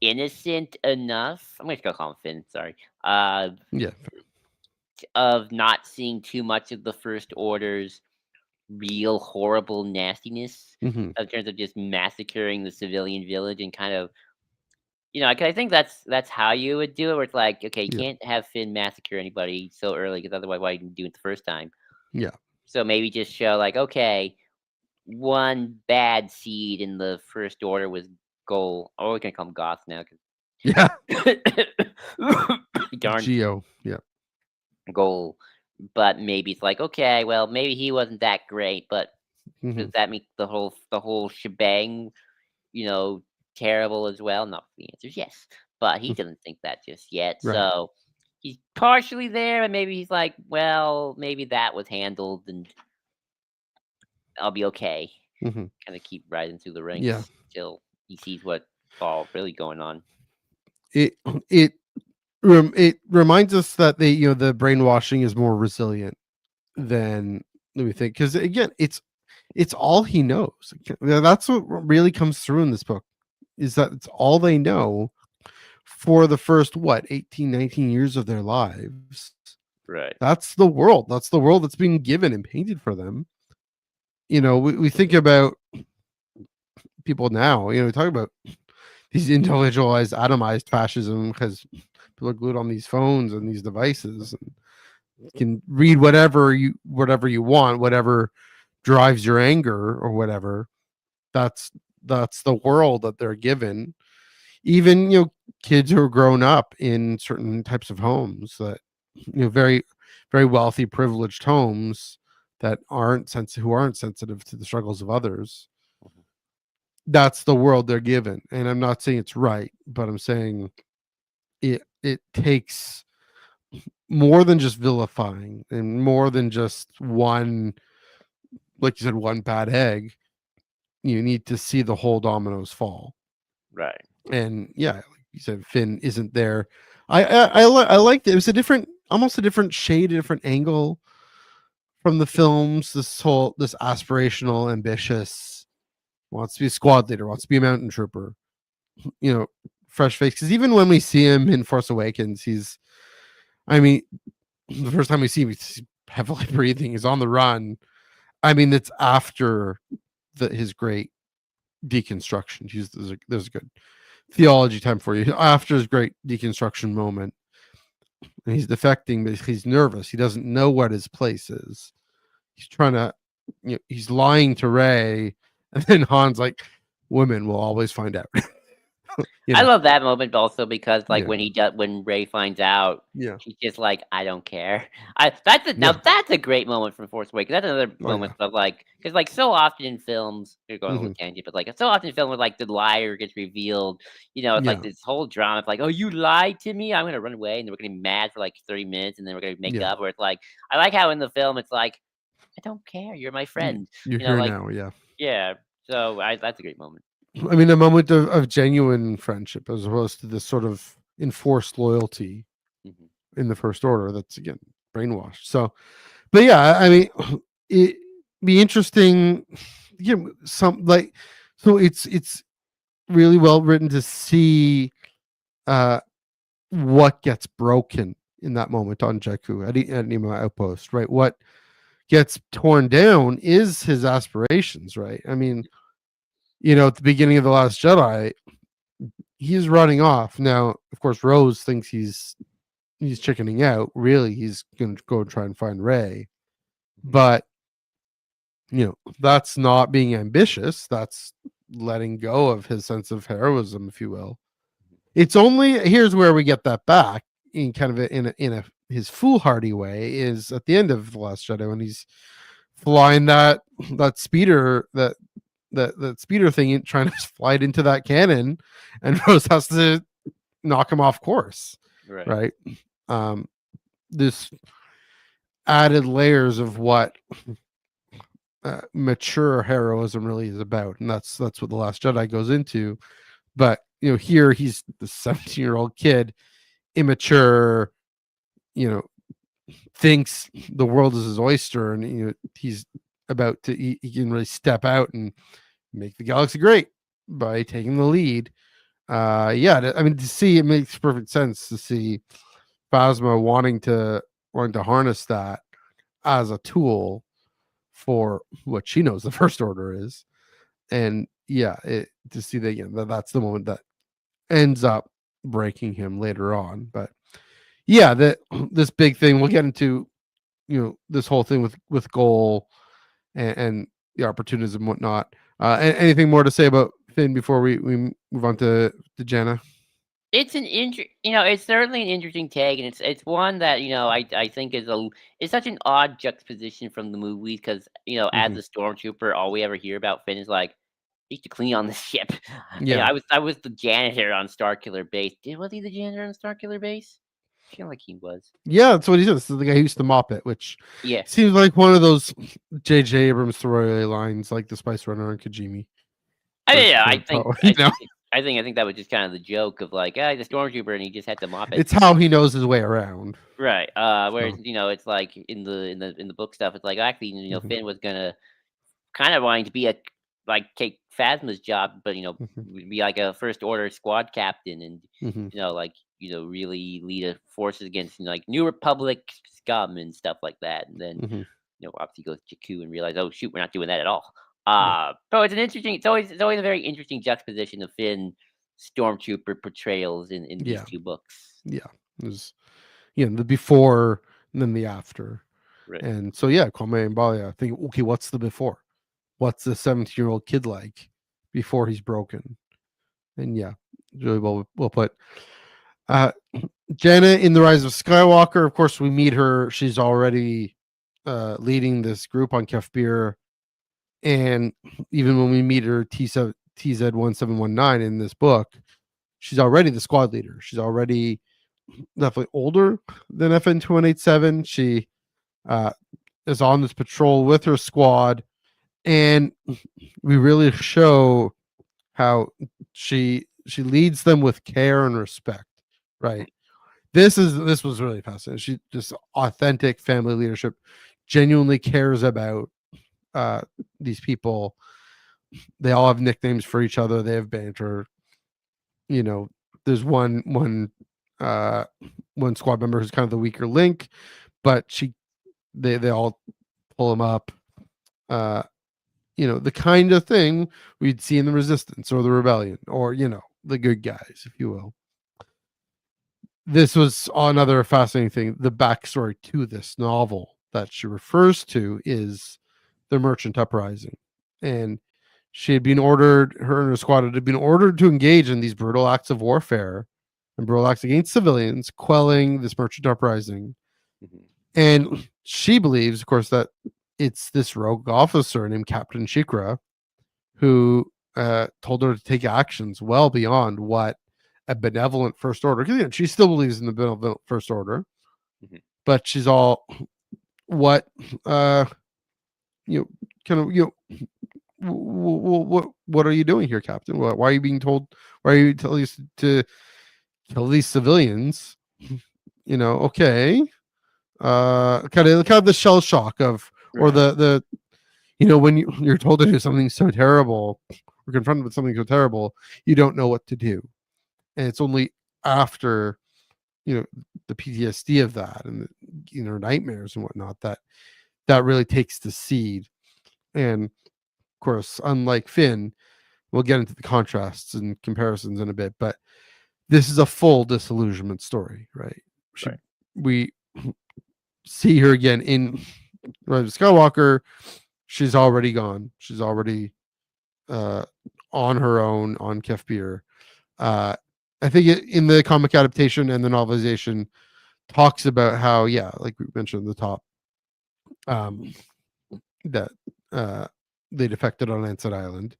innocent enough. I'm gonna go call him Finn. Sorry. Yeah. Of not seeing too much of the First Order's real horrible nastiness Hmm. in terms of just massacring the civilian village and kind of 'cause I think that's how you would do it. Where it's like, okay, you Yeah. can't have Finn massacre anybody so early because otherwise, why didn't you do it the first time? Yeah. So maybe just show like, okay, one bad seed in the First Order was goal. Oh, we're gonna call him Goth now. Yeah. 'Cause darn Geo. Yeah. goal. But maybe it's like, okay, well, maybe he wasn't that great, but Hmm. does that make the whole shebang, you know, terrible as well? No, the answer is yes. But he doesn't think that just yet. Right. So he's partially there, and maybe he's like, well, maybe that was handled and I'll be okay. Hmm. Kind of keep rising through the Yeah. ranks till he sees what's all really going on. It it it reminds us that the brainwashing is more resilient than we think, because again, it's all he knows. That's what really comes through in this book, is that it's all they know for the first 18, 19 years of their lives. Right. That's the world that's being given and painted for them. We think about people now, we talk about these individualized atomized fascism because people are glued on these phones and these devices and can read whatever you want, whatever drives your anger or whatever. That's the world that they're given. Even kids who are grown up in certain types of homes, that very very wealthy privileged homes, that who aren't sensitive to the struggles of others. Mhm. That's the world they're given, and I'm not saying it's right, but I'm saying it takes more than just vilifying and more than just one, like you said, one bad egg. You need to see the whole dominoes fall. Right. And yeah, like you said, Finn isn't there. I liked it. It was almost a different shade, a different angle from the films. This aspirational, ambitious, wants to be a squad leader, wants to be a mountain trooper. You know, fresh face. Because even when we see him in Force Awakens, I mean, the first time we see him, he's heavily breathing. He's on the run. I mean, it's after his great deconstruction. There's a good theology time for you. After his great deconstruction moment, and he's defecting, but he's nervous. He doesn't know what his place is. He's trying to, he's lying to Ray, and then Han's like, "Women will always find out." you I know, love that moment also because, like, yeah, when Ray finds out, yeah, she's just like, "I don't care." I that's a now yeah, that's a great moment from Force Awakens. That's another oh moment yeah, of, like, because like, so often in films you're going a hmm, little tangent, but, like, so often in film where, like, the liar gets revealed, it's like yeah, this whole drama. It's like, "Oh, you lied to me? I'm gonna run away," and then we're gonna be mad for, like, 30 minutes, and then we're gonna make yeah. up, where it's like I like how in the film it's like, "I don't care. You're my friend." You're here Like now, yeah. yeah. So I that's a great moment. I mean, a moment of genuine friendship as opposed to this sort of enforced loyalty Mhm. in the First Order. That's again brainwashed. So, but yeah, I mean, it be interesting. Yeah, so it's really well written to see uh what gets broken in that moment on Jakku at Nemo Outpost, right? What gets torn down is his aspirations, right? I mean, at the beginning of The Last Jedi, he's running off. Now, of course, Rose thinks he's chickening out. Really, he's going to go try and find Rey. Mhm. But, that's not being ambitious. That's letting go of his sense of heroism, if you will. It's only here's where we get that back in kind of in a his foolhardy way is at the end of The Last Jedi when he's flying that speeder that speeder thing trying to fly it into that cannon, and Rose has to knock him off course, Right. right? This added layers of what mature heroism really is about, and that's what The Last Jedi goes into. But here he's the 17-year-old kid, immature, you know, thinks the world is his oyster, and he's about to he can really step out and make the galaxy great by taking the lead. I mean, to see it makes perfect sense to see Phasma wanting to harness that as a tool for what she knows the First Order is, and to see that that's the moment that ends up breaking him later on. But that this big thing we'll get into, this whole thing with goal and the opportunism and whatnot. Anything more to say about Finn before we move on to Jannah? It's it's certainly an interesting take, and it's one that I think is such an odd juxtaposition from the movies because as Mm-hmm. a stormtrooper, all we ever hear about Finn is like he used to clean on the ship. Yeah, I was the janitor on Starkiller Base. Was he the janitor on Starkiller Base? I feel like he was. yeah, that's what he says. This is the guy who used to mop it, which Yeah. seems like one of those J.J. Abrams throwaway lines, like the Spice Runner and Kajimi. Yeah, I think You know, I think that was just kind of the joke of like, he's a stormtrooper and he just had to mop it. it's how he knows his way around. Right. Whereas So, it's like in the book stuff, it's like actually mhm, Finn was gonna kind of wanting to be take Phasma's job, but mhm, be like a first order squad captain and mhm, really lead a forces against like New Republic scum and stuff like that. And then mhm, obviously goes to Jakku and realize, oh shoot, we're not doing that at all. yeah, So it's always a very interesting juxtaposition of Finn stormtrooper portrayals in these yeah, two books. yeah. There's the before and then the after, Right. and so Kwame Mbalia. I think, okay, what's the before? What's the 17-year-old kid like before he's broken? And really well put. Uh, Jannah in the Rise of Skywalker. Of course, we meet her. She's already leading this group on Kefbir, and even when we meet her TZ1719 in this book, she's already the squad leader. She's already definitely older than FN2187. She uh, is on this patrol with her squad, and we really show how she leads them with care and respect. Right. This was really fascinating. She just authentic family leadership, genuinely cares about uh, these people. They all have nicknames for each other. They have banter. There's uh, one squad member who's kind of the weaker link, but they all pull him up. Uh, the kind of thing we'd see in the resistance or the rebellion or the good guys, if you will. This was another fascinating thing. The backstory to this novel that she refers to is the Merchant Uprising, and she had been ordered. Her and her squad had been ordered to engage in these brutal acts of warfare and brutal acts against civilians, quelling this Merchant Uprising. Mhm. And she believes, of course, that it's this rogue officer named Captain Shikra who told her to take actions well beyond what a benevolent first order. She still believes in the benevolent first order, Mhm. but she's all what you know, kind of what are you doing here, Captain? Why are you being told? Why are you telling us to kill these civilians? Okay. Kind of the shell shock of, or Right. when you're told to do something so terrible or confronted with something so terrible, you don't know what to do. And it's only after, the PTSD of that and, nightmares and whatnot that really takes the seed. And of course, unlike Finn, we'll get into the contrasts and comparisons in a bit, but this is a full disillusionment story, right? Right. We see her again in Rise of Skywalker. She's already gone. She's already on her own on Kefbir. I think in the comic adaptation and the novelization talks about how, yeah, like we mentioned at the top, um, that they defected on Ansett Island.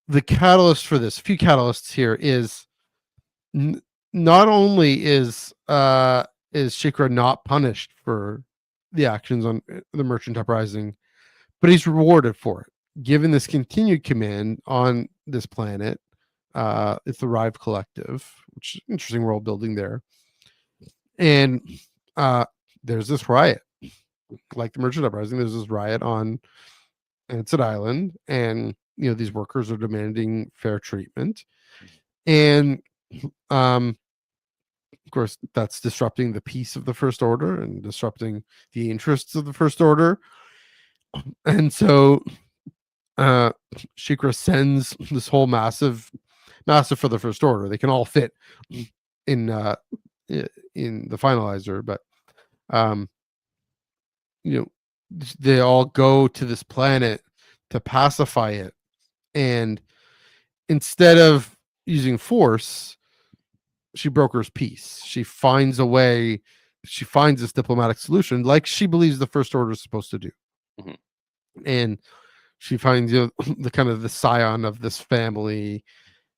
The catalyst for this, a few catalysts here, is not only is Shikra not punished for the actions on the Merchant Uprising, but he's rewarded for it. Given this continued command on this planet, it's the Rive Collective, which is interesting world building there. And there's this riot, like the Merchant Uprising. There's this riot on Ansett Island, and these workers are demanding fair treatment, and of course that's disrupting the peace of the First Order and disrupting the interests of the First Order. And so Shikra sends this whole massive for the First Order. They can all fit in the finalizer, but they all go to this planet to pacify it, and instead of using force, she brokers peace. She finds a way. She finds this diplomatic solution, like she believes the First Order is supposed to do. Mm-hmm. And she finds the kind of the scion of this family,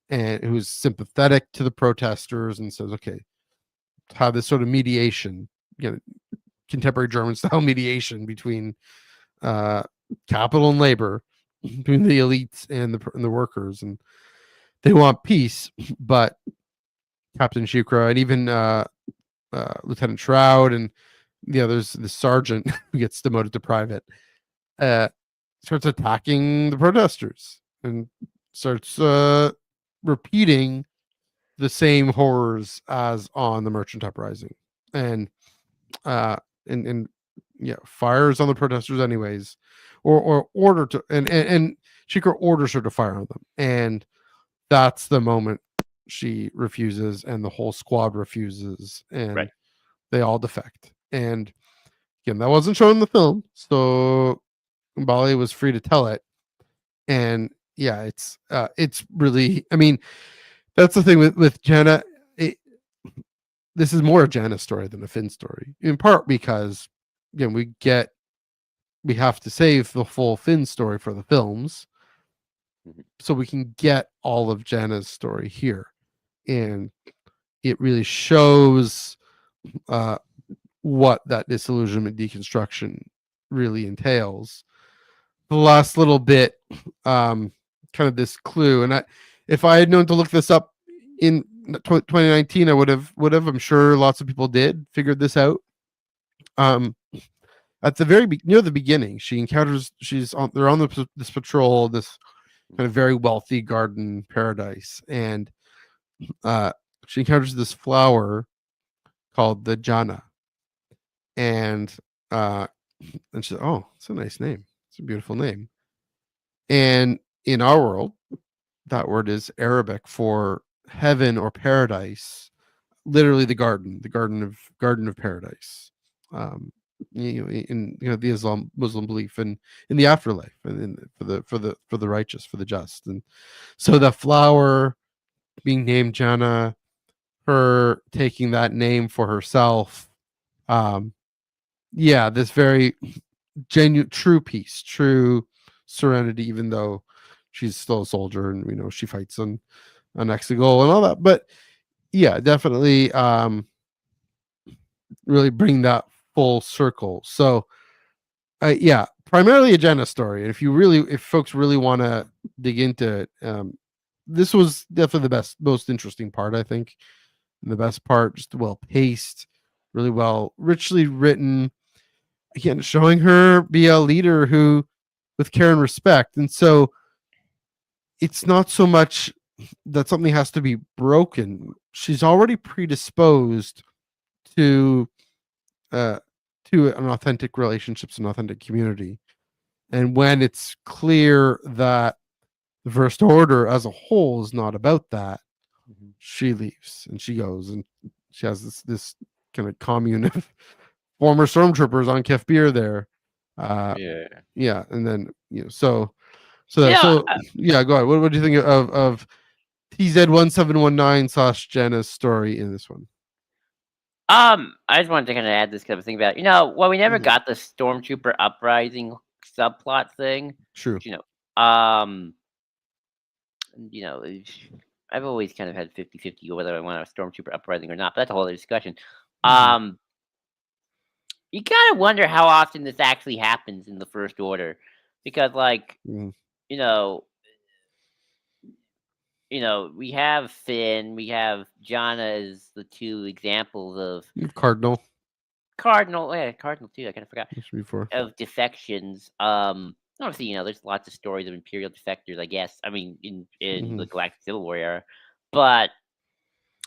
and who's sympathetic to the protesters, and says, "Okay, have this sort of mediation, contemporary German style mediation between capital and labor, between the elites and the workers, and they want peace, but." Captain Shikra and even Lieutenant Shroud and the others, the sergeant who gets demoted to private, starts attacking the protesters and starts repeating the same horrors as on the Merchant Uprising, and fires on the protesters anyways, or order to, and Shikra orders her to fire on them, and that's the moment she refuses, and the whole squad refuses, and they all defect. And again, that wasn't shown in the film, so Mbalia was free to tell it. And yeah, it's really, I mean, that's the thing with Jannah. This is more a Jannah story than a Finn story, in part because again we have to save the full Finn story for the films, so we can get all of Jannah's story here. And it really shows what that disillusionment deconstruction really entails. The last little bit, kind of this clue, and if I had known to look this up in 2019, I would have. I'm sure lots of people did figured this out. At the near the beginning, she encounters. They're on this patrol, this kind of very wealthy garden paradise, and she encounters this flower called the Jannah, and she's like, "Oh, it's a nice name. It's a beautiful name." And in our world, that word is Arabic for heaven or paradise. Literally, the garden of paradise. In the Muslim belief in the afterlife, and for the righteous, for the just, and so the flower being named Jannah, her taking that name for herself, this very genuine, true peace, true serenity, even though she's still a soldier and she fights on Exegol and all that. But yeah, definitely really bring that full circle. So primarily a Jannah story. And if folks really want to dig into it, this was definitely the most interesting part, I think. And the best part, just well paced, really well, richly written. Again, showing her be a leader who, with care and respect. And so it's not so much that something has to be broken. She's already predisposed to an authentic relationships and authentic community. And when it's clear that the First Order as a whole is not about that, she leaves and she goes, and she has this kind of commune of former stormtroopers on Kefbir there. And then go ahead. What do you think of TZ1719 / Jenna's story in this one. I just wanted to kind of add this because I was thinking about, well, we never Mhm. got the Stormtrooper uprising subplot thing. True. You know, you know, I've always kind of had 50-50 whether I want a Stormtrooper uprising or not, but that's a whole other discussion. Mhm. Um, you kind of wonder how often this actually happens in the First Order, because, like, Mhm. you know, we have Finn, we have Jannah as the two examples of Cardinal. Cardinal too. I kind of forgot. Mentioned before. Of defections. Obviously, there's lots of stories of Imperial defectors, I guess. I mean, in Mhm. the Galactic Civil War era, but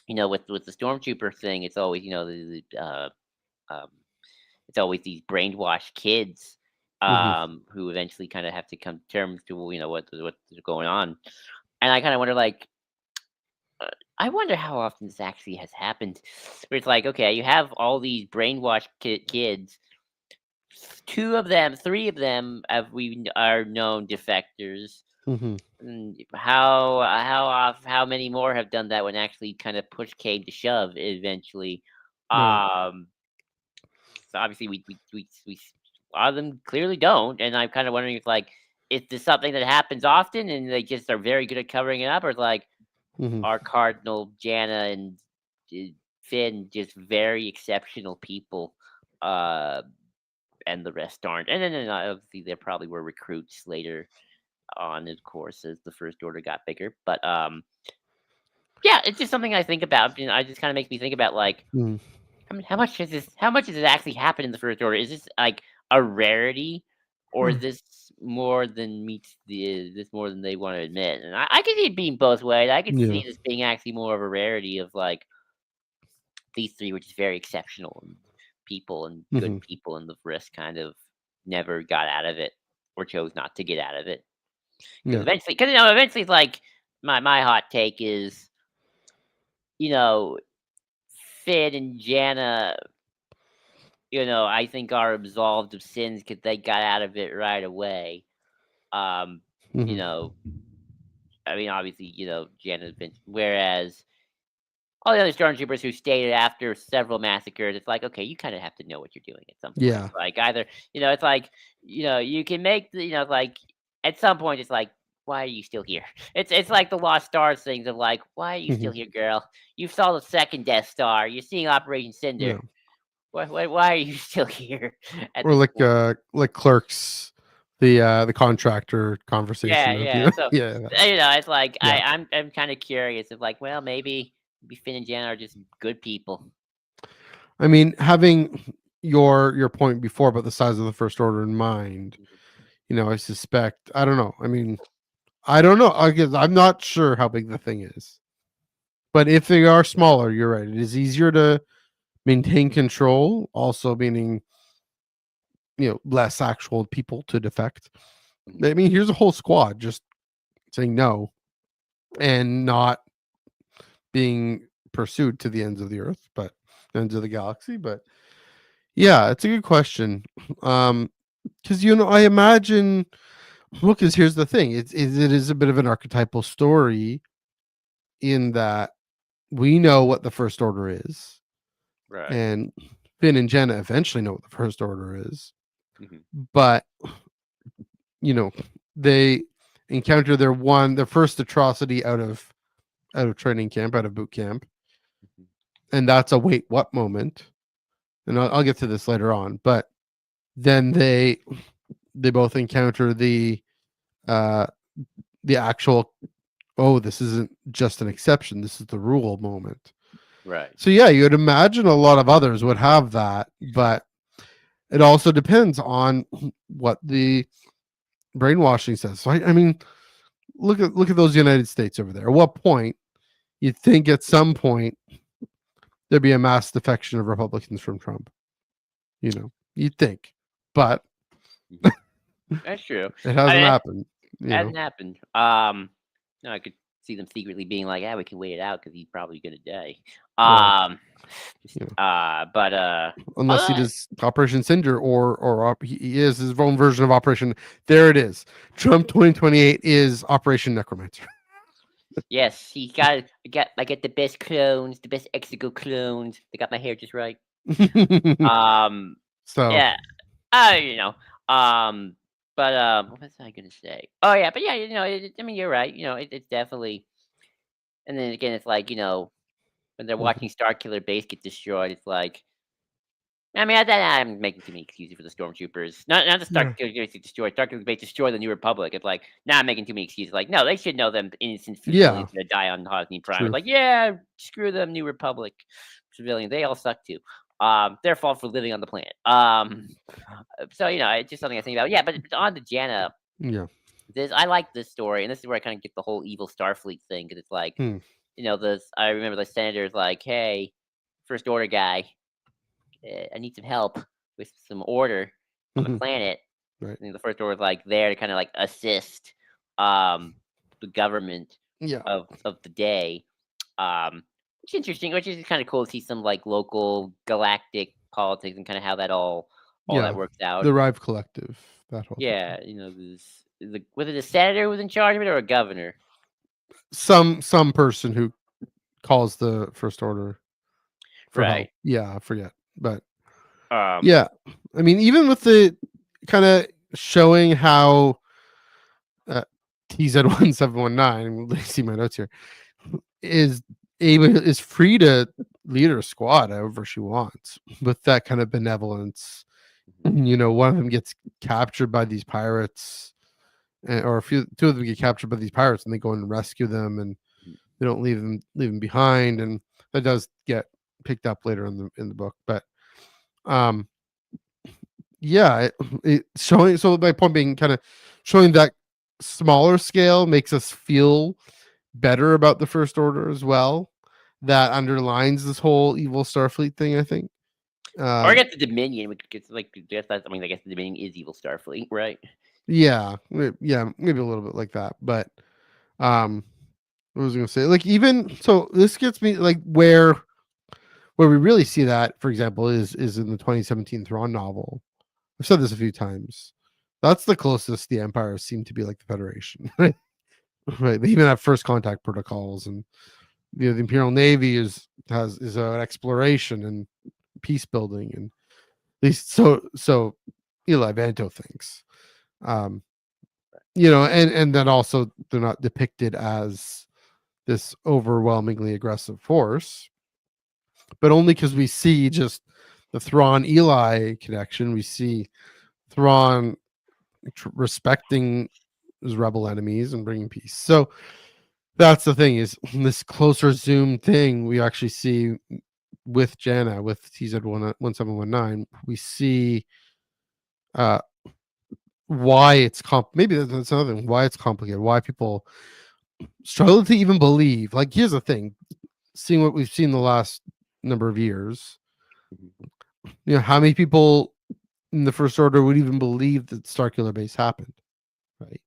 with the Stormtrooper thing, it's always um, it's always these brainwashed kids Mhm. who eventually kind of have to come to terms to what's going on, and I kind of wonder, like, uh, I wonder how often this actually has happened, where it's like, okay, you have all these brainwashed kids. Two of them, three of them, are known defectors. Mhm. How many more have done that when actually kind of push came to shove eventually? Right. Um, so obviously a lot of them clearly don't, and I'm kind of wondering if, like, is this something that happens often and they just are very good at covering it up, or like Mhm. are Cardinal, Jannah, and uh, Finn just very exceptional people? Uh, and the rest aren't. And then obviously there probably were recruits later on, of course, as the First Order got bigger. But yeah, it's just something I think about. It just kind of makes me think about, like, Mhm. how much has this? How much has it actually happened in the First Order? Is this like a rarity, or is Mm. this more than meets this more than they want to admit? And I could see it being both ways. I could Yeah. see this being actually more of a rarity of, like, these three were just very exceptional and people and good Mhm. people, and the rest kind of never got out of it or chose not to get out of it. Because Yeah. eventually, it's like my hot take is, you know, Finn and Jannah, I think are absolved of sins because they got out of it right away. Um, you Mhm. know, I mean, obviously, Jannah's been, whereas all the other stormtroopers who stayed after several massacres, it's like, okay, you kind of have to know what you're doing at some point. Yeah. It's like either, it's like, you can make the, like, at some point, it's like, why are you still here? It's like the Lost Stars things of, like, why are you still Mhm. here, girl? You saw the second Death Star. You're seeing Operation Cinder. Yeah. Why are you still here at Or this point? like Clerks, the contractor Yeah, conversation of yeah. So, yeah, it's like yeah. I'm kind of curious of, like, well, maybe Finn and Jan are just good people. I mean, having your point before about the size of the First Order in mind, I suspect. I don't know. I mean, I don't know. I guess I'm not sure how big the thing is, but if they are smaller, you're right. It is easier to maintain control. Also, meaning less actual people to defect. Mhm. I mean, here's a whole squad just saying no and not being pursued to the ends of the earth, but ends of the galaxy. But yeah, it's a good question. Because I imagine, well, because here's the thing: it is a bit of an archetypal story in that we know what the First Order is, Right. and Finn and Jenna eventually know what the First Order is, Mhm. but you know they encounter their first atrocity out of training camp, out of boot camp, Mhm. and that's a wait what moment. And I'll get to this later on, but then they both encounter uh the actual, oh, this isn't just an exception, this is the rule moment. Right. So yeah, you'd imagine a lot of others would have that, but it also depends on what the brainwashing says. So I mean, look at those United States over there. At what point you'd think at some point there'd be a mass defection of Republicans from Trump? You'd think, but Mhm. That's true. it I hasn't mean, it happened. hasn't happened. I could see them secretly being like, "Yeah, we can wait it out because he's probably gonna die." Well, Um, just, you know, but unless he other does Operation Cinder he is his own version of Operation. There it is. Trump 2028 is Operation Necromancer. Yes, I get the best clones, the best Exego clones. They got my hair just right. Um, So yeah, you know, um, but what was I gonna say? Oh yeah, but yeah, I mean, you're right. It's definitely. And then again, it's like when they're mhm, watching Starkiller Base get destroyed, it's like I mean, I'm making too many excuses for the stormtroopers. Not the yeah, Starkiller Base destroy Starkiller Base destroy the New Republic. It's like now I'm making too many excuses. Like no, they should know them innocent yeah, civilians gonna die on Hosni Prime. It's true. like yeah, screw them New Republic civilians. They all suck too. Their fault for living on the planet. So it's just something I think about. Yeah, but on to Jannah. Yeah. I like this story, and this is where I kind of get the whole evil Starfleet thing because it's like, Hmm. this. I remember the senator's like, "Hey, First Order guy, I need some help with some order on the Mhm, planet." right. And the First Order was like there to kind of like assist um the government Yeah. of the day. Which is interesting, which is kind of cool to see some like local galactic politics and kind of how that all that Yeah. works out. The Rive Collective, that whole thing. Yeah, was it a senator who was in charge of it or a governor? Some person who calls the First Order for Right. help. Yeah, I forget. But Um. yeah, I mean, even with the kind of showing how uh, TZ1719, see my notes here, is is free to lead her squad however she wants with that kind of benevolence. One of them gets captured by these pirates, or two of them get captured by these pirates, and they go and rescue them, and they don't leave them behind, and that does get picked up later in the book. But um, yeah, it showing. So my point being, kind of showing that smaller scale makes us feel better about the First Order as well. That underlines this whole evil Starfleet thing, I think. Or I Um, guess the Dominion, which gets like I mean, I guess the Dominion is evil Starfleet, right? yeah, yeah, maybe a little bit like that. But um, what was I gonna say? Like, even so, this gets me like where we really see that, for example, is in the 2017 Thrawn novel. I've said this a few times. That's the closest the Empire seemed to be like the Federation, right? Right. They even have first contact protocols, and the Imperial Navy is an exploration and peace building, and at least so Eli Vanto thinks. Um, and then also they're not depicted as this overwhelmingly aggressive force, but only because we see just the Thrawn Eli connection. We see Thrawn respecting his rebel enemies and bringing peace. So that's the thing, is this closer zoom thing we actually see with Jannah, with TZ1719. We see uh, why it's maybe that's another thing, why it's complicated, why people struggle to even believe. Like, here's the thing, seeing what we've seen the last number of years, Mhm. how many people in the First Order would even believe that Starkiller Base happened, right?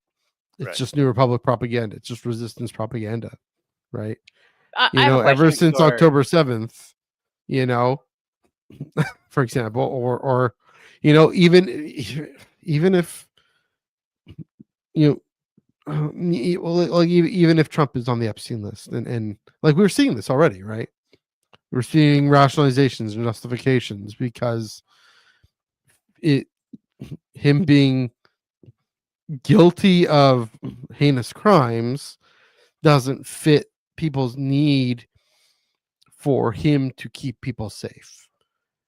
It's Right. just New Republic propaganda. It's just resistance propaganda, right? I have a Ever question since for. October 7th, you know, for example, or even if you well, like even if Trump is on the Epstein list, and like we're seeing this already, right? We're seeing rationalizations and justifications because it him being guilty of heinous crimes doesn't fit people's need for him to keep people safe.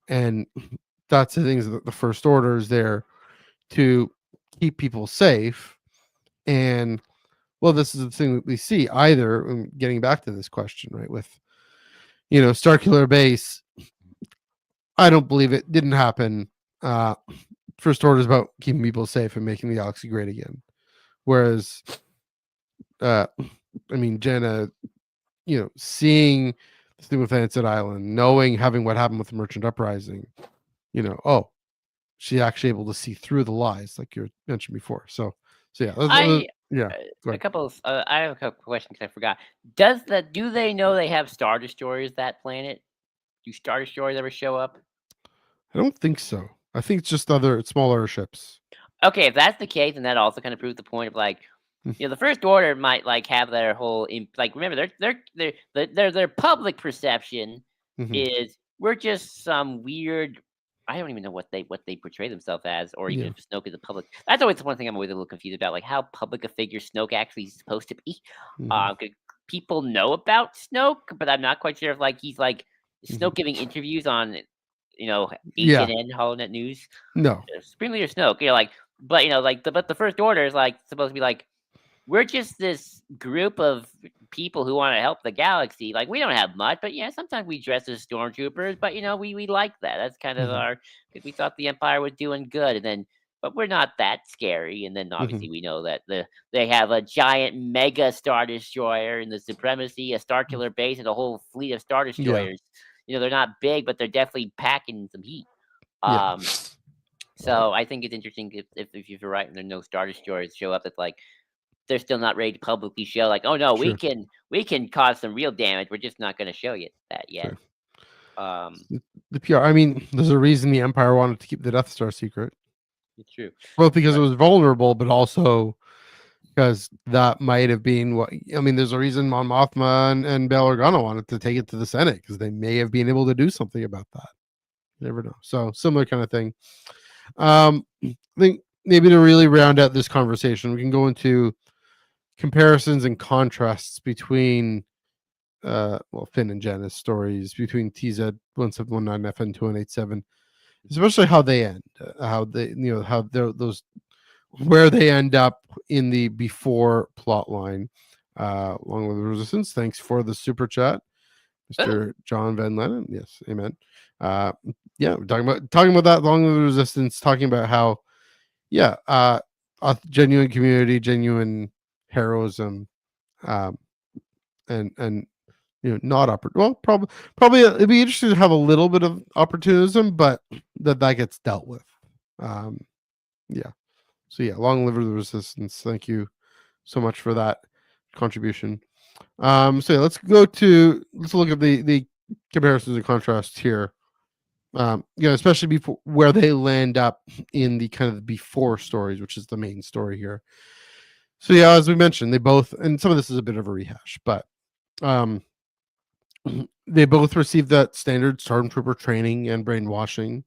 And that's the things that the First Order is there to keep people safe. And well, this is the thing that we see either, getting back to this question, right? With Starkiller Base, I don't believe it didn't happen. Uh, First Order is about keeping people safe and making the galaxy great again. Whereas, uh, I mean, Jenna, seeing the thing with Ansett Island, knowing, having what happened with the Merchant Uprising, oh, she actually able to see through the lies, like you mentioned before. So yeah, I yeah. uh, Go a ahead. couple of I have a couple questions I forgot. Do they know they have star destroyers that planet? Do star destroyers ever show up? I don't think so. I think it's just other smaller ships. Okay, if that's the case, then that also kind of proves the point of like The First Order might like have their whole like. Remember, their public perception Mhm. is we're just some weird. I don't even know what they portray themselves as, or even Yeah. if Snoke is a public. That's always one thing I'm always a little confused about, like how public a figure Snoke actually is supposed to be. Mhm. 'Cause people know about Snoke, but I'm not quite sure if like he's like Mhm. Snoke giving interviews on, Yeah. HNN, HoloNet News, No. Supreme Leader Snoke. Like, but like the First Order is like supposed to be like we're just this group of people who want to help the galaxy. Like we don't have much, but yeah, sometimes we dress as stormtroopers. But we like that. That's kind of Mhm. our. We thought the Empire was doing good, and then but we're not that scary. And then Mhm. obviously we know that they have a giant mega star destroyer in the Supremacy, a Starkiller base, and a whole fleet of star Yeah. destroyers. They're not big, but they're definitely packing some heat. Yeah. Um, so I think it's interesting if you're right and there are no star destroyers show up. It's like they're still not ready to publicly show like, oh no, we Sure. can cause some real damage. We're just not going to show you that yet. Sure. Um, The PR. I mean, there's a reason the Empire wanted to keep the Death Star secret, it's true. both because it But was vulnerable, but also because that might have been what. I mean, there's a reason Mon Mothma and Bail Organa wanted to take it to the Senate because they may have been able to do something about that. You never know. So similar kind of thing. I think maybe to really round out this conversation, we can go into comparisons and contrasts between Finn and Jannah's stories, between TZ1719 FN2187, especially how they end, how they how those where they end up in the before plot line. Along with the Resistance, thanks for the super chat, Mr. John Van Lennon. Yes, amen. Uh, yeah, we're talking about that along with the Resistance, talking about how a genuine community, genuine heroism, um, and not well, probably it'd be interesting to have a little bit of opportunism, but that gets dealt with. Um, yeah. So yeah, long live the Resistance. Thank you so much for that contribution. So yeah, let's look at the comparisons and contrasts here. Especially before where they land up in the kind of the before stories, which is the main story here. So yeah, as we mentioned, they both, and some of this is a bit of a rehash, but um, they both received that standard stormtrooper training and brainwashing.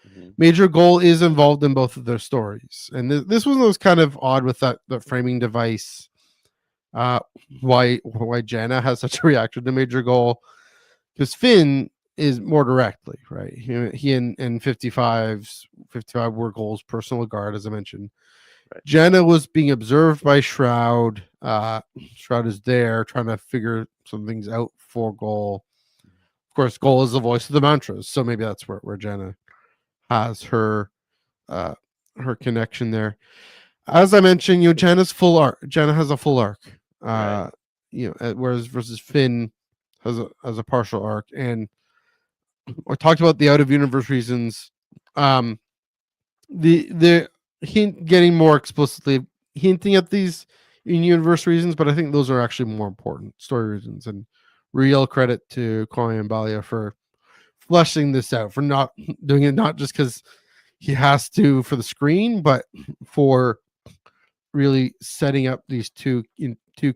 mhm. Major Goal is involved in both of their stories, and this one was kind of odd with that framing device. Uh, why Jannah has such a reaction to Major Goal, because Finn is more directly right. He and 55 were Goal's personal guard, as I mentioned. Right. Jannah was being observed by Shroud. Shroud is there trying to figure some things out for Goal. Of course, Goal is the voice of the mantras, so maybe that's where Jannah has uh, her connection there. As I mentioned, Jannah's full arc. Jannah has a full arc. Right. Whereas versus Finn has a partial arc. And I talked about the out of universe reasons. Um, the hint getting more explicitly hinting at these in universe reasons, but I think those are actually more important story reasons. And real credit to Kwame Mbalia for fleshing this out, for not doing it not just because he has to for the screen, but for really setting up these two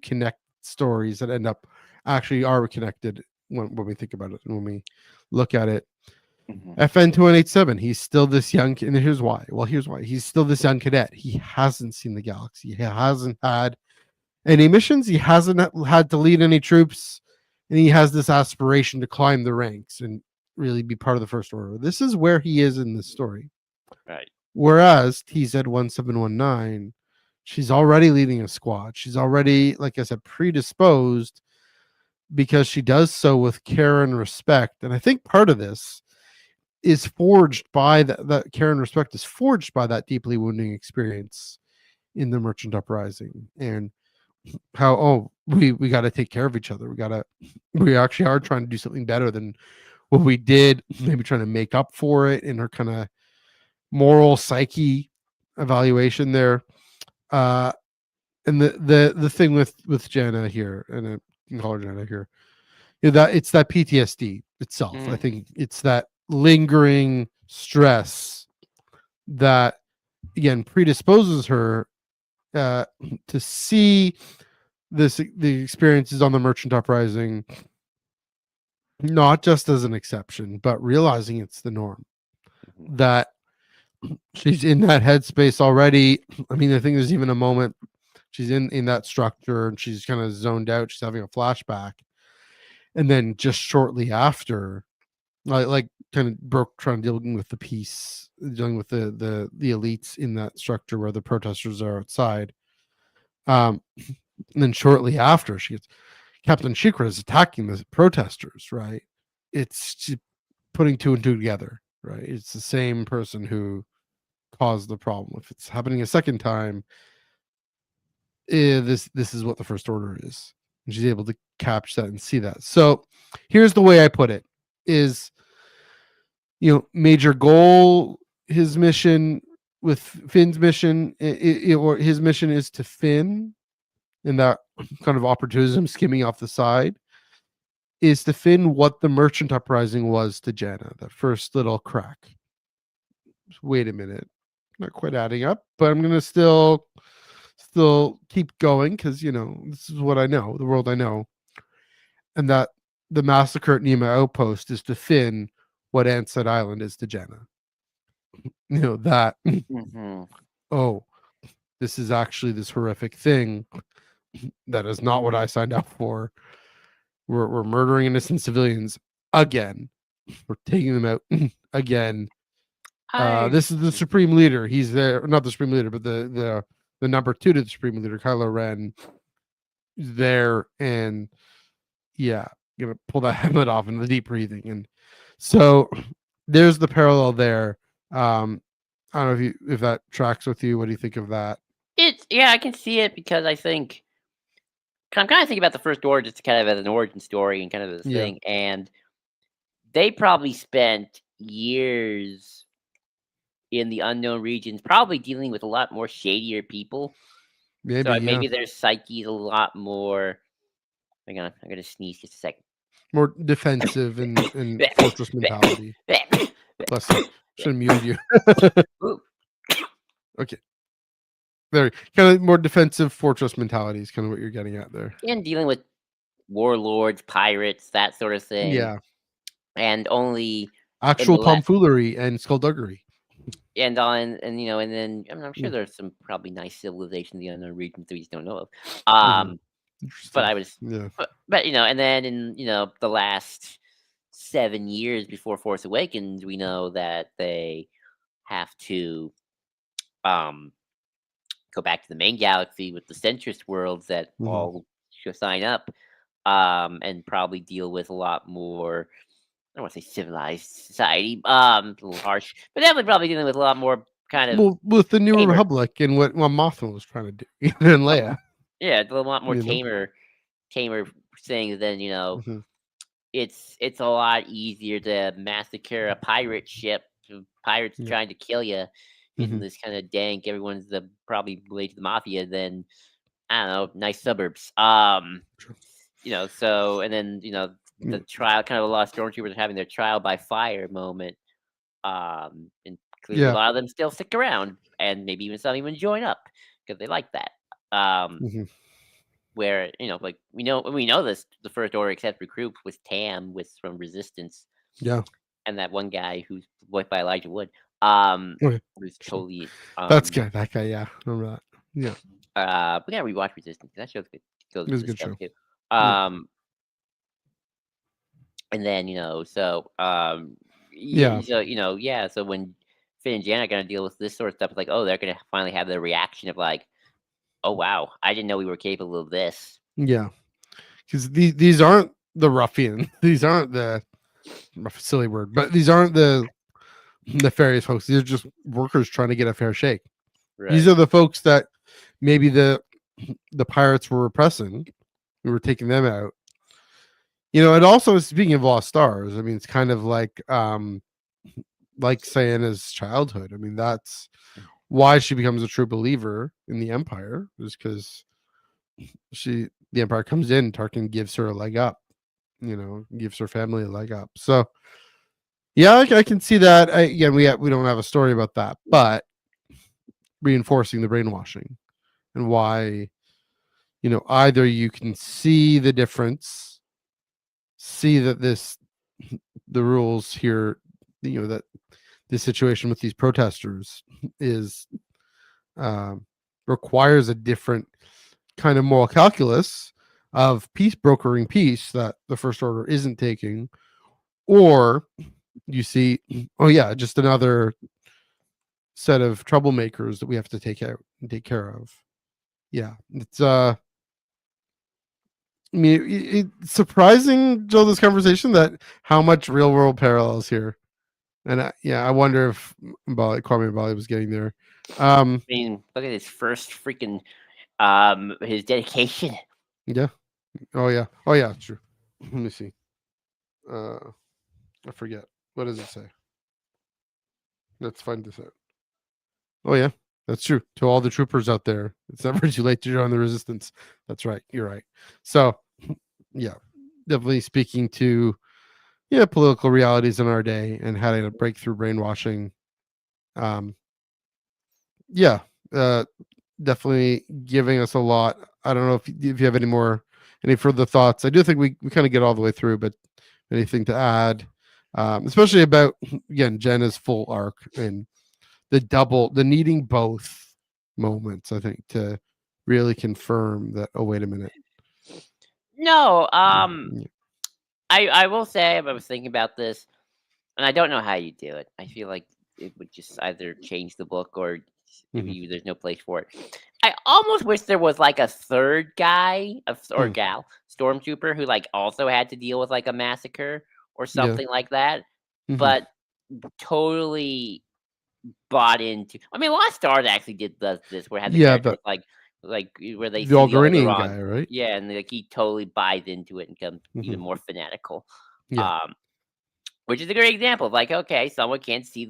connect stories that end up actually are connected when we think about it and when we look at it. Mhm. FN2187, he's still this young, and here's why. Well, here's why. He's still this young cadet. He hasn't seen the galaxy. He hasn't had any missions. He hasn't had to lead any troops, and he has this aspiration to climb the ranks and really be part of the First Order. This is where he is in this story. Right. Whereas TZ1719, she's already leading a squad. She's already, like I said, predisposed because she does so with care and respect. And I think part of this is forged by that care and respect is forged by that deeply wounding experience in the Merchant Uprising, and how we got to take care of each other. We actually are trying to do something better than what we did, maybe trying to make up for it in her kind of moral psyche evaluation there. And the thing with Jannah here, and I can call her Jannah here, that it's that PTSD itself. I Mm. think it's that lingering stress that again predisposes her uh, to see the experiences on the Merchant Uprising not just as an exception, but realizing it's the norm. Mhm. That she's in that headspace already. I mean, I think there's even a moment she's in that structure and she's kind of zoned out. She's having a flashback, and then just shortly after, like kind of broke trying dealing with the peace, dealing with the elites in that structure where the protesters are outside. And then shortly after, she gets Captain Shikra is attacking the protesters. Right, it's putting two and two together. Right, it's the same person who caused the problem. If it's happening a second time, this is what the First Order is. And she's able to capture that and see that. So here's the way I put it: is Major Goal, his mission with Finn's mission, or his mission is to Finn, and that kind of opportunism skimming off the side is to Finn what the Merchant Uprising was to Jannah, that first little crack. Wait a minute, not quite adding up, but I'm gonna still keep going because this is what I know, the world I know, and that the massacre at Nima Outpost is to Finn what Ansett Island is to Jannah. That Mhm. oh, this is actually this horrific thing that is not what I signed up for. We're murdering innocent civilians again. We're taking them out again. I This is the supreme leader. He's there, not the supreme leader, but the number two to the supreme leader, Kylo Ren, is there, and yeah, gonna pull that helmet off in the deep breathing, and so there's the parallel there. I don't know if that tracks with you. What do you think of that? it's yeah, I can see it because I think I'm kind of thinking about the First Order just kind of as an origin story and kind of this Yeah, thing, and they probably spent years in the unknown regions, probably dealing with a lot more shadier people. So maybe. Yeah, maybe their psyche is a lot more. Hang on, I'm gonna sneeze just a second. more defensive and fortress mentality. Bless you. Should have muted you. Ooh, Okay, there. Kind of more defensive fortress mentality is kind of what you're getting at there. and dealing with warlords, pirates, that sort of thing, Yeah, and only in actual the tomfoolery and skullduggery. and then I'm sure Mm, there's some probably nice civilization in the unknown regions that we just don't know of. mhm. But Interesting. I was, Yeah. but and then in the last 7 years before Force Awakens, we know that they have to um go back to the main galaxy with the centrist worlds that Mhm. all should sign up, and probably deal with a lot more. I don't want to say civilized society, a little harsh, but definitely probably dealing with a lot more kind of Well, with the New tamer, Republic and what Mothma was trying to do, and Leia, yeah, a lot more you know. tamer things than Mhm. it's a lot easier to massacre a pirate ship. Pirates Yeah. trying to kill you in Mhm. this kind of dank. Everyone's probably related to the mafia. Than I don't know, nice suburbs. True. So and then the Yeah. trial, kind of a lot of stormtroopers are having their trial by fire moment. And clearly a Yeah. lot of them still stick around, and maybe even some even join up because they like that. Um, Mhm. where like we know this the First Order except recruit with Tam with from Resistance, Yeah. and that one guy who's voiced by Elijah Wood, Okay. who's Interesting. totally That's good. That guy. Yeah. Remember that. Yeah. we gotta rewatch Resistance. That show's good. Goes It with was a this good stuff show. too. Yeah. Um, and then so Yeah. yeah. So when Finn and Jan are gonna deal with this sort of stuff, it's like, oh, they're gonna finally have the reaction of like, oh wow, I didn't know we were capable of this. Yeah. Because these aren't the ruffian. These aren't the silly word, but these aren't the nefarious folks. These are just workers trying to get a fair shake. These Right. are the folks that maybe the pirates were repressing. We were taking them out. And also speaking of lost stars, I mean, it's kind of like Sienna's childhood. I mean, that's why she becomes a true believer in the Empire, is because the Empire comes in, Tarkin gives her a leg up, gives her family a leg up. So yeah, I can see that. Again, we don't have a story about that, but reinforcing the brainwashing and why, either you can see the difference, see that the rules here, that this situation with these protesters is um, requires a different kind of moral calculus of peace brokering peace that the First Order isn't taking, or you see, oh yeah, just another set of troublemakers that we have to take care of. Yeah, it's I mean, it's surprising, Joe, this conversation, that how much real world parallels here, and I wonder if Kwame Mbalia was getting there. I mean, look at his first freaking his dedication. Yeah. Oh yeah. True. Let me see. Uh, I forget. What does it say? Let's find this out. Oh yeah, that's true. To all the troopers out there, it's never too late to join the resistance. That's right. You're right. So, yeah, definitely speaking to political realities in our day and how to break through brainwashing. Um, yeah, uh, definitely giving us a lot. I don't know if you have any further thoughts. I do think we kind of get all the way through, but anything to add, especially about, again, Jenna's full arc and the needing both moments, I think, to really confirm that, oh, wait a minute. No, Yeah. I will say I was thinking about this, and I don't know how you do it. I feel like it would just either change the book or Mhm. there's no place for it. I almost wish there was like a third guy or Mm. gal, stormtrooper, who like also had to deal with like a massacre or Yeah. something like that, Mhm. but totally bought into. I mean, Lost Stars actually does this, where it has a Yeah, character the with like where they the see the Algorinian Alderaan, guy, right? yeah, and like he totally buys into it and becomes even Mhm. more fanatical. Yeah. Um, which is a great example of like, okay, someone can't see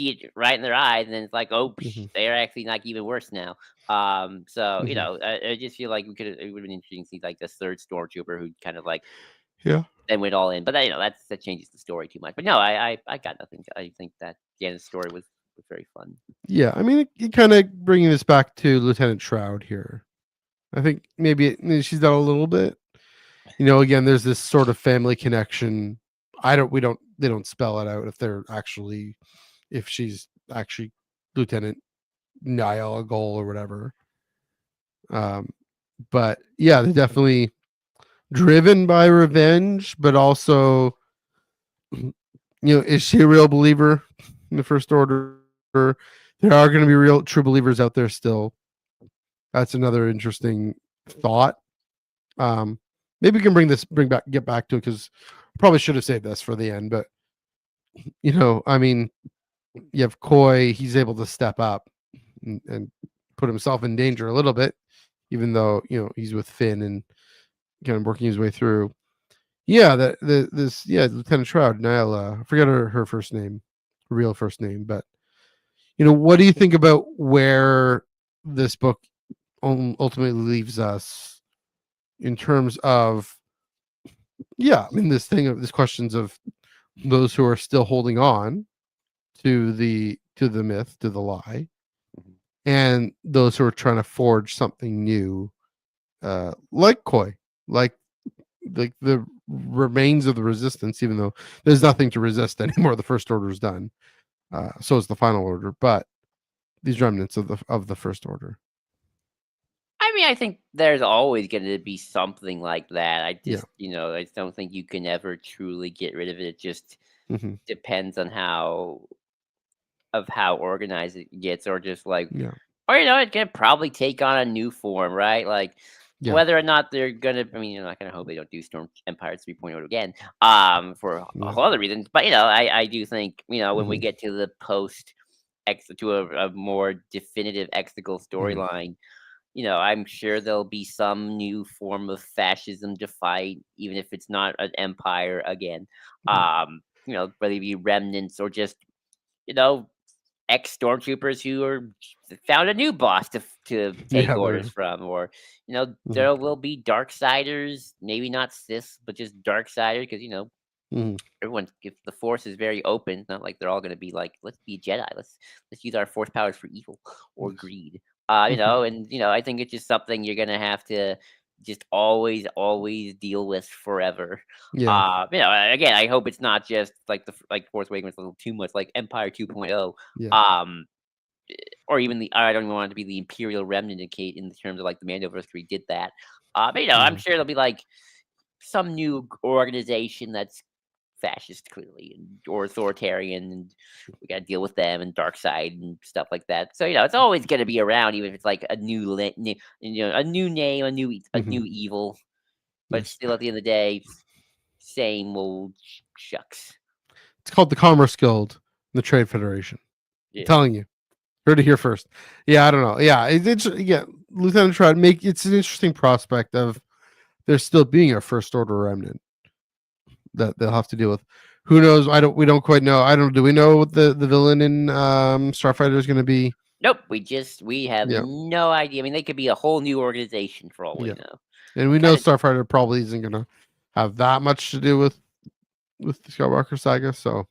it right in their eyes, and then it's like, oh, Mhm. they're actually like even worse now. So Mhm. I just feel like it would have been interesting to see like this third stormtrooper who kind of like Yeah. then went all in, but that changes the story too much. But no, I got nothing. I think that Janice's story was very fun. Yeah. I mean, it kind of bringing this back to Lieutenant Shroud here. I think maybe she's done a little bit. Again, there's this sort of family connection. They don't spell it out if she's actually Lieutenant Niall Goal or whatever. Um, but yeah, they're definitely driven by revenge, but also, is she a real believer in the First Order? There are going to be real true believers out there still. That's another interesting thought. Um, Maybe we can get back to it, because probably should have saved this for the end. But I mean, you have Coy. He's able to step up and put himself in danger a little bit, even though he's with Finn and kind of working his way through. Yeah, Lieutenant Shroud, Nyla. I forget her first name, her real first name, but what do you think about where this book ultimately leaves us in terms of, I mean, this questions of those who are still holding on to the myth, to the lie, Mhm. and those who are trying to forge something new, like Koi, like the remains of the resistance, even though there's nothing to resist anymore. The First Order is done. So is the Final Order, but these remnants of the First Order. I mean, I think there's always going to be something like that. Yeah. I just don't think you can ever truly get rid of it. It just Hmm. depends on how organized it gets, or just like, Yeah. or it can probably take on a new form, right? Like Yeah. whether or not they're gonna. I mean, you're not gonna hope they don't do Storm Empire 3.0 again, for a Yeah. whole other reasons. But I do think when we Hmm. get to the post X to a more definitive exegol Hmm. storyline, I'm sure there'll be some new form of fascism to fight, even if it's not an empire again. Yeah. Whether it be remnants or just, you know, ex stormtroopers who are found a new boss to take Yeah. orders There. from, or Hmm. there will be dark siders, maybe not Sith, but just dark siders, because Hmm. everyone, if the force is very open, it's not like they're all going to be like, let's be Jedi, let's use our force powers for evil or greed. Mhm. And I think it's just something you're gonna have to just always deal with forever. Yeah. Again, I hope it's not just like like Force Awakens a little too much like Empire 2.0. Yeah. Um, or even I don't even want it to be the Imperial Remnant in terms of like the Mandoverse 3 did that. I'm Yeah. sure there'll be like some new organization that's fascist clearly or authoritarian, and we got to deal with them and dark side and stuff like that. So it's always going to be around, even if it's like a a new name, a Mhm. new evil. But Yes. still, at the end of the day, same old shucks. It's called the Commerce Guild, the Trade Federation. I'm Yeah. telling you. Heard it here first. Yeah, I don't know. Yeah, yeah. Lieutenant Trot make it's an interesting prospect of there still being a first order remnant that they'll have to deal with. Who knows? I don't. We don't quite know. I don't. Do we know what the villain in Starfighter is going to be? Nope. We have Yeah, no idea. I mean, they could be a whole new organization for all we yeah. know. And I'm we know kind of Starfighter probably isn't going to have that much to do with the Skywalker saga. So,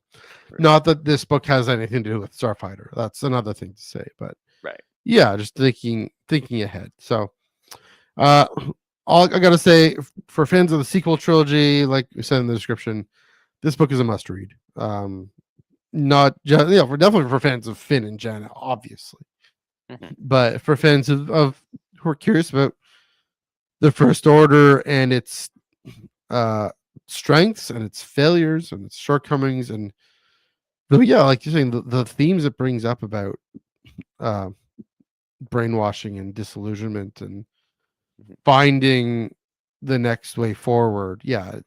right, not that this book has anything to do with Starfighter. That's another thing to say. But right. yeah, just thinking ahead. So, uh, all I gotta say for fans of the sequel trilogy, like we said in the description, this book is a must read. Not just for definitely for fans of Finn and Jannah, obviously, Hmm. but for fans of who are curious about the First Order and its uh strengths and its failures and its shortcomings and yeah, like you're saying, the themes it brings up about uh brainwashing and disillusionment and Hmm. finding the next way forward. Yeah,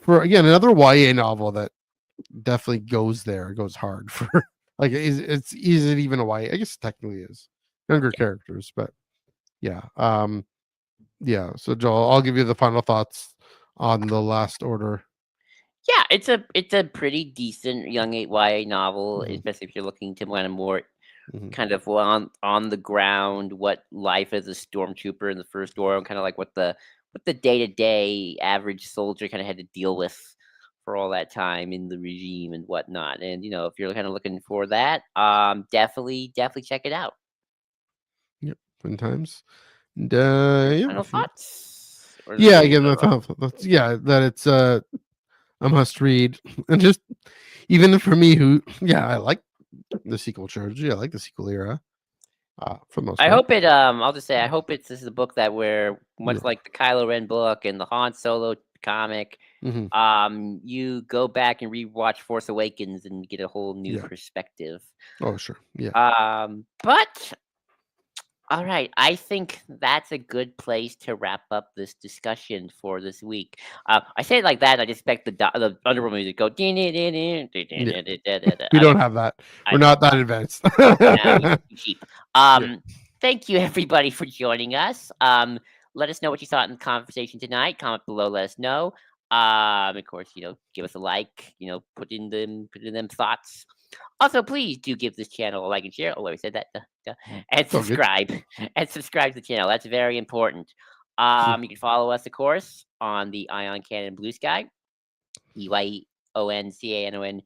for again another YA novel that definitely goes there, goes hard for like is it even a YA? I guess it technically is younger characters, but yeah, yeah. So Joel, I'll give you the final thoughts on the Last Order. Yeah, it's a pretty decent young 8 YA novel, Hmm. especially if you're looking to learn more Hmm. kind of on the ground, what life as a stormtrooper in the first order, and kind of like what the day to day average soldier kind of had to deal with for all that time in the regime and whatnot. And if you're kind of looking for that, definitely check it out. Yep, fun times. And Your yeah, final thoughts, or is there yeah. anything? Again, the final thoughts. Yeah, that it's a must read, and just even for me, who yeah, I like the sequel trilogy. I like the sequel era for the most I part. hope it. I'll just say I hope this is a book that where Yeah. much like the Kylo Ren book and the Han Solo comic, Hmm. you go back and rewatch Force Awakens and get a whole new Yeah. perspective. Oh, sure. Yeah. But all right, I think that's a good place to wrap up this discussion for this week. I say it like that, and I just expect the Underworld music to go. Yeah. We I don't. don't have that. I We're know. not that advanced. Nah, we too cheap. Yeah. Thank you everybody for joining us. Let us know what you thought in the conversation tonight. Comment below, let us know. Of course, give us a like. Put in them thoughts. Also, please do give this channel a like and share. Oh, I said that. Duh, duh. And It's all good. subscribe. And subscribe to the channel. That's very important. Mm. You can follow us, of course, on the Ion Canon Blue Sky. EYEONCANON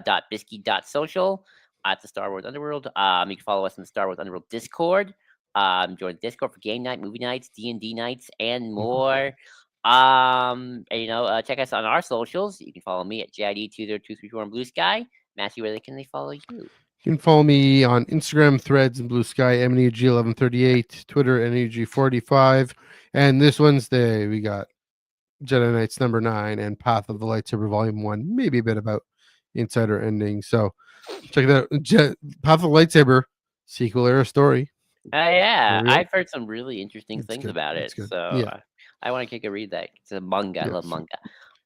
dot bisky dot social at the Star Wars Underworld. You can follow us on the Star Wars Underworld Discord. Join the Discord for game night, movie nights, D&D nights, and Mhm. more. Check us on our socials. You can follow me at JID20234 on Blue Sky. Matthew, where can they follow you? You can follow me on Instagram, Threads, and Blue Sky, MEG1138, Twitter, NEG45. And this Wednesday, we got Jedi Knights number 9 and Path of the Lightsaber Volume 1, maybe a bit about Insider Ending. So check it out. Path of the Lightsaber, sequel era story. Yeah, There we go. I've heard some really interesting It's things good. about It's it, good. so Yeah. I want to take a read that. It's a manga. I love Yes. manga.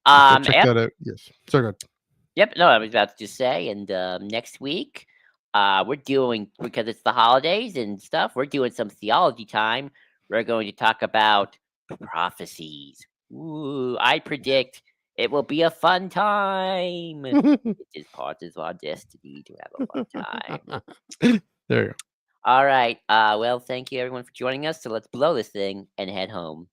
So check Yep, that out. Yes. So good. yep. No, I was about to just say, and next week, we're doing because it's the holidays and stuff. We're doing some theology time. We're going to talk about prophecies. Ooh, I predict it will be a fun time. It is part of our destiny to have a fun time. There you go. All right. Well, thank you everyone for joining us. So let's blow this thing and head home.